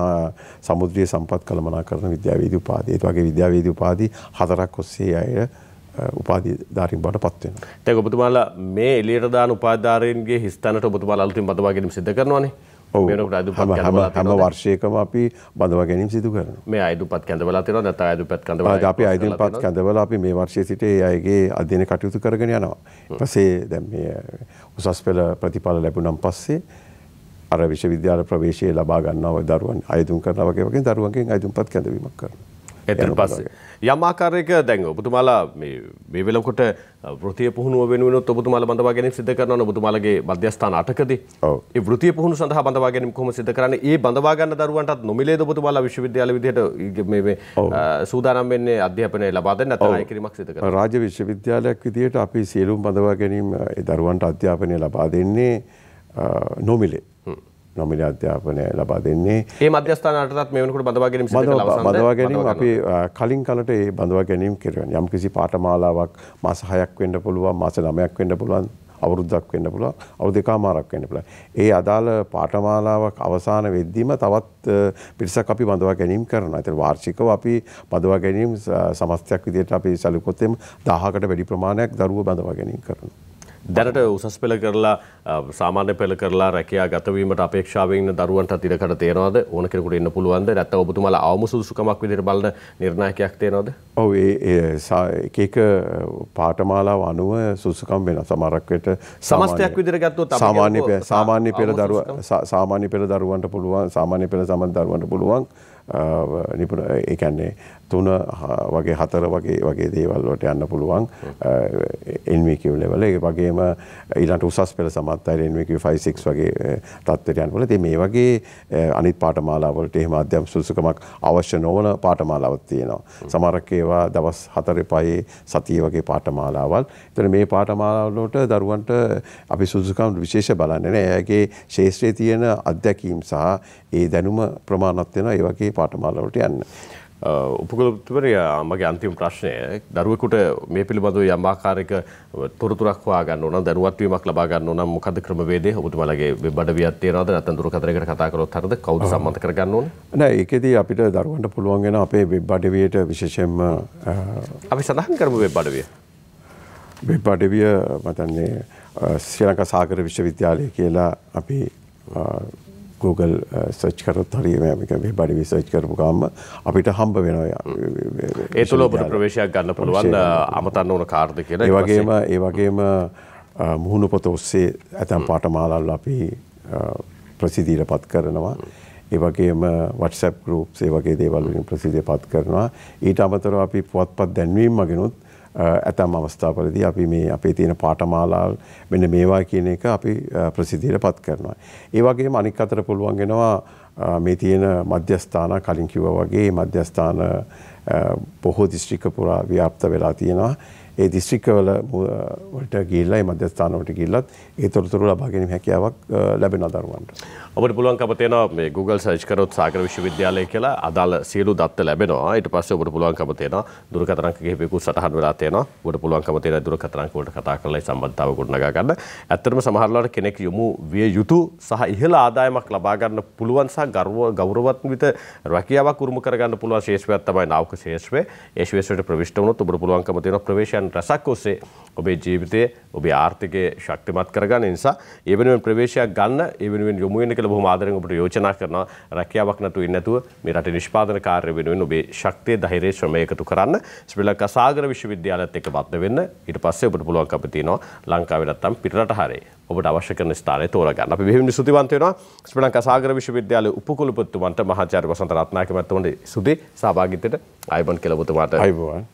සමුද්‍රීය සම්පත් කළමනාකරණ විද්‍යාවේදී උපාධිය. ඒ වගේ විද්‍යාවේදී උපාධි 4ක් ඔස්සේ අය උපාධිධාරීන් බවට පත් වෙනවා. දැන් ඔබතුමාලා මේ එළියට දාන උපාධිධාරීන්ගේ හිස්තැනට ඔබතුමාලා අලුතින් බඳවා ගැනීම සිදු කරනවානේ. හැම වර්ෂයකම අපි බඳවා ගැනීම සිදු කරනවා. මේ අයදුපත් කැඳවලා තියෙනවා නැත්නම් අයදුපත් කැඳවලා අපි අයදුපත් කැඳවලා අපි මේ වර්ෂයේ සිට ඒ අයගේ අධ්‍යයන කටයුතු කරගෙන යනවා. ඊපස්සේ දැන් මේ උසස් පෙළ ප්‍රතිඵල ලැබුණාන් පස්සේ අර විශ්වවිද්‍යාල ප්‍රවේශය ලබා ගන්නවා දරුවන් අයදුම් කරනවා වගේ දරුවන්ගෙන් අයදුම්පත් කැඳවීමක් කරනවා. එතන පස්සේ යම් ආකාරයක දැන් ඔබතුමාලා මේ වෙලකොට වෘත්තීය පුහුණුව වෙනුවෙන් ඔබතුමාලා බඳවා ගැනීම සිදු කරනවා ඔබතුමාලගේ මධ්‍යස්ථාන 8කදී. ඒ වෘත්තීය පුහුණුව සඳහා බඳවා ගැනීම කොහොමද සිදු කරන්නේ? ඒ බඳවා ගන්න දරුවන්ටත් නොමිලේද ඔබතුමාලා විශ්වවිද්‍යාල විදිහට මේ සූදානම් වෙන්නේ අධ්‍යාපනය ලබා දෙන්න නැත්නම් අය කිරීමක් සිදු කරනවා? රාජ්‍ය විශ්වවිද්‍යාලයක් විදිහට අපි සියලුම බඳවා ගැනීම ඒ දරුවන්ට අධ්‍යාපනය ලබා දෙන්නේ නොමිලේ. නොමිලේ අධ්‍යාපනය ලබා දෙන්නේ. මේ මධ්‍යස්ථාන 8ටත් මේ වෙනකොට බඳවා ගැනීම සිදු කරලා අවසන්ද? බඳවා ගැනීම අපි කලින් කලට ඒ බඳවා ගැනීම කරනවා. යම්කිසි පාඨමාලාවක් මාස 6ක් වෙන්න පුළුවන්, මාස 9ක් වෙන්න පුළුවන්, අවුරුද්දක් වෙන්න පුළුවන්, අවුරුදු දෙකමාරක් වෙන්න පුළුවන්. ඒ අදාළ පාඨමාලාවක් අවසාන වෙද්දීම තවත් පිරිසක් අපි බඳවා ගැනීම කරනවා. ඒතර වාර්ෂිකව අපි බඳවා ගැනීම සමස්තයක් විදිහට අපි සැලකුවොත් 1000කට වැඩි ප්‍රමාණයක් දරුවෝ බඳවා ගැනීම කරනවා. දැනට උසස් පෙළ කරලා සාමාන්‍ය පෙළ කරලා රැකියා ගතවීමට අපේක්ෂාවෙන් ඉන්න දරුවන්ට ඉඩකඩ තියෙනවද? ඕන කෙනෙකුට ඉන්න පුළුවන්ද? නැත්නම් ඔබතුමාලා අවම සුදුසුකමක් විදිහට බලන නිර්ණායකයක් තියෙනවද? ඔව් එක එක පාඨමාලාව අනුව සුදුසුකම් වෙනවා. සමහරක් වෙලට සමස්තයක් විදිහට ගත්තොත් සාමාන්‍ය පෙළ දරුවන්ට පුළුවන්, සාමාන්‍ය පෙළ සමත් දරුවන්ට පුළුවන් නිපුණ ඒ කියන්නේ 3 වගේ 4 වගේ දේවල් වලට යන්න පුළුවන් NVQ level ඒ වගේම ඊළඟ උසස් පෙළ සමත් අය NVQ 5 6 වගේ තත්ත්වයට යන්න පුළුවන්. ඉතින් මේ වගේ අනිත් පාඨමාලා වලට එහෙම අධ්‍යාපන සුසුකමක් අවශ්‍ය නොවන පාඨමාලාවක් තියෙනවා. සමහරක් ඒවා දවස් 4 5 සතිය වගේ පාඨමාලාවල්. ඒතර මේ පාඨමාලාව වලට දරුවන්ට අපි සුසුකම් විශේෂ බලන්නේ නැහැ. එයාගේ ශාස්ත්‍රයේ තියෙන අත්දැකීම් සහ ඒ දැනුම ප්‍රමාණවත් වෙනවා ඒ වගේ පාඨමාලා වලට යන්න. උපකුලපතිවරයා මගේ අන්තිම ප්‍රශ්නය දරුවෙකුට මේ පිළිබඳව යම් ආකාරයක තොරතුරක් හොයා ගන්න ඕන දැනුවත් වීමක් ලබා ගන්න ඕන නම් මොකද ක්‍රමවේදය ඔබතුමාලගේ වෙබ් අඩවියක් තියෙනවද නැත්නම් දුරකථනයකට කතා කරොත් හරියද කවුද සම්මත කරගන්න ඕනේ? නෑ ඒකෙදී අපිට දරුවන්ට පුළුවන් වෙන අපේ වෙබ් අඩවියට විශේෂයෙන්ම අපි සඳහන් කරමු වෙබ් අඩවිය. වෙබ් අඩවිය මතන්නේ ශ්‍රී ලංකා සාගර විශ්වවිද්‍යාලය කියලා අපි Google search කරොත් හරියම මේක වෙබ් අඩවිය search කරපු ගමන් අපිට හම්බ වෙනවා. ඒ තුල ඔබට ප්‍රවේශයක් ගන්න පුළුවන් අමතන්න ඕන කාර්ද කියලා. ඒ වගේම මුහුණු පොත ඔස්සේ ඇතම් පාඨමාලාවල අපි ප්‍රසිද්ධියටපත් කරනවා. ඒ වගේම WhatsApp groups ඒ වගේ දේවල් වලින් ප්‍රසිද්ධියටපත් කරනවා. ඊට අමතරව අපි පුවත්පත් දැන්වීම් මගිනුත් ඇතම් අවස්ථාවලදී අපි මේ අපේ තියෙන පාඨමාලාවල් මෙන්න මේවා කියන එක අපි ප්‍රසිද්ධියටපත් කරනවා. ඒ වගේම අනික් අතට පුළුවන් වෙනවා මේ තියෙන මධ්‍යස්ථාන කලින් කිව්වා වගේ මධ්‍යස්ථාන බොහෝ දිස්ත්‍රික්ක පුරා ව්‍යාප්ත වෙලා තියෙනවා. ඒ දිස්ත්‍රික්කවල වලට ගිහිල්ලා ඒ මධ්‍යස්ථාන වලට ගිහිල්ලත් ඒ තොරතුරු ලබා ගැනීම හැකියාවක් ලැබෙන දරුවන්ට. ඔබට පුළුවන්කම තියෙනවා මේ Google search කරොත් සාගර විශ්වවිද්‍යාලය කියලා අදාළ සියලු දත්ත ලැබෙනවා. ඊට පස්සේ ඔබට පුළුවන්කම තියෙනවා දුරකථන අංක කිහිපයකුත් සටහන් වෙලා තියෙනවා. ඔබට පුළුවන්කම තියෙන දුරකථන අංක වලට කතා කරලා සම්බන්ධතාව ගොඩනගා ගන්න. ඇත්තටම සමහරවිට කෙනෙක් යොමු විය යුතු සහ ඉහළ ආදායමක් ලබා ගන්න පුළුවන් සහ ගෞරවාන්විත රැකියාවක් උරුම කර ගන්න පුළුවන් ශේෂ්ත්‍රයක් තමයි නාවක ශේෂ්ත්‍රය. ඒ ශේෂ්ත්‍රයට ප්‍රවිෂ්ඨ වුණොත් ඔබට පුළුවන්කම තියෙනවා ප්‍රවේශයන් රසක් ඔස්සේ ඔබේ ජීවිතයේ ඔබේ ආර්ථිකය ශක්තිමත් කරගන්න නිසා ඒ වෙනුවෙන් ප්‍රවේශයක් ගන්න ඒ වෙනුවෙන් යොමු වෙන්න කියලා බොහොම ආදරෙන් ඔබට යෝජනා කරනවා. රැකියාවක් නැතුව ඉන්නේ නැතුව මේ රටේ නිෂ්පාදන කාර්ය වෙනුවෙන් ඔබේ ශක්තිය ධෛර්යය ශ්‍රමය එකතු කරන්න ශ්‍රී ලංකා සාගර විශ්වවිද්‍යාලයත් එක්ක බද්ධ වෙන්න. ඊට පස්සේ ඔබට පුළුවන්කම තියෙනවා ලංකාවේ නැත්තම් පිටරට හරේ ඔබට අවශ්‍ය කරන ස්ථානය තෝරගන්න. අපි බෙහෙවින් ස්තුතිවන්ත වෙනවා ශ්‍රී ලංකා සාගර විශ්වවිද්‍යාලයේ උපකුලපතිතුමන්ට මහාචාර්ය වසන්ත රත්නායක මහත්මයාට ස්තුති සහභාගීත්වයට ආයුබෝවන් කියලා ඔබතුමාට. ආයුබෝවන්.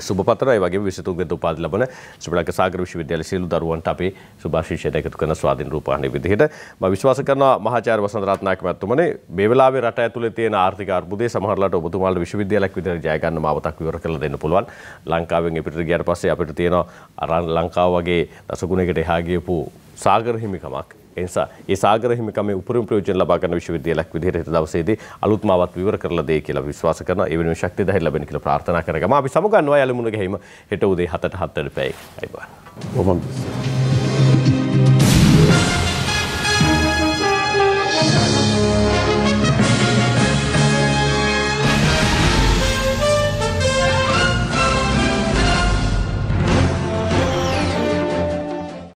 සුබපතන ඒ වගේම 23 වෙනිදා උපාධි ලබන ශ්‍රී ලංකා සාගර විශ්වවිද්‍යාලයේ සියලු දරුවන්ට අපි සුභාශිෂ්‍යයට එකතු කරන ස්වාධීන රූපවාහිනිය විදිහට මම විශ්වාස කරනවා මහාචාර්ය වසන්ත රත්නායක මහත්මයානේ මේ වෙලාවේ රට ඇතුලේ තියෙන ආර්ථික අර්බුදේ සමහරලාට ඔබතුමාලට විශ්වවිද්‍යාලයක් විදිහට ජය ගන්න මාවතක් විවර කරලා දෙන්න පුළුවන්. ලංකාවෙන් පිටට ගියාට පස්සේ අපිට තියෙනවා ලංකාව වගේ දසගුණයකට එහා ගියපු සාගර හිමිකමක්. ඒ නිසා ඒ සාගර හිමිකමේ උපරිම ප්‍රයෝජන ලබා ගන්න විශ්වවිද්‍යාලයක් විදිහට හෙට දවසේදී අලුත් මාවත් විවර කරලා දෙයි කියලා විශ්වාස කරනවා. ඒ වෙනුවෙන් ශක්තිය ධෛර්ය ලැබෙන්න කියලා ප්‍රාර්ථනා කරගම අපි සමුගන්නවා යාළුමුණ ගැහිම හෙට උදේ 7ට 7 පැය. අයිබෝන්.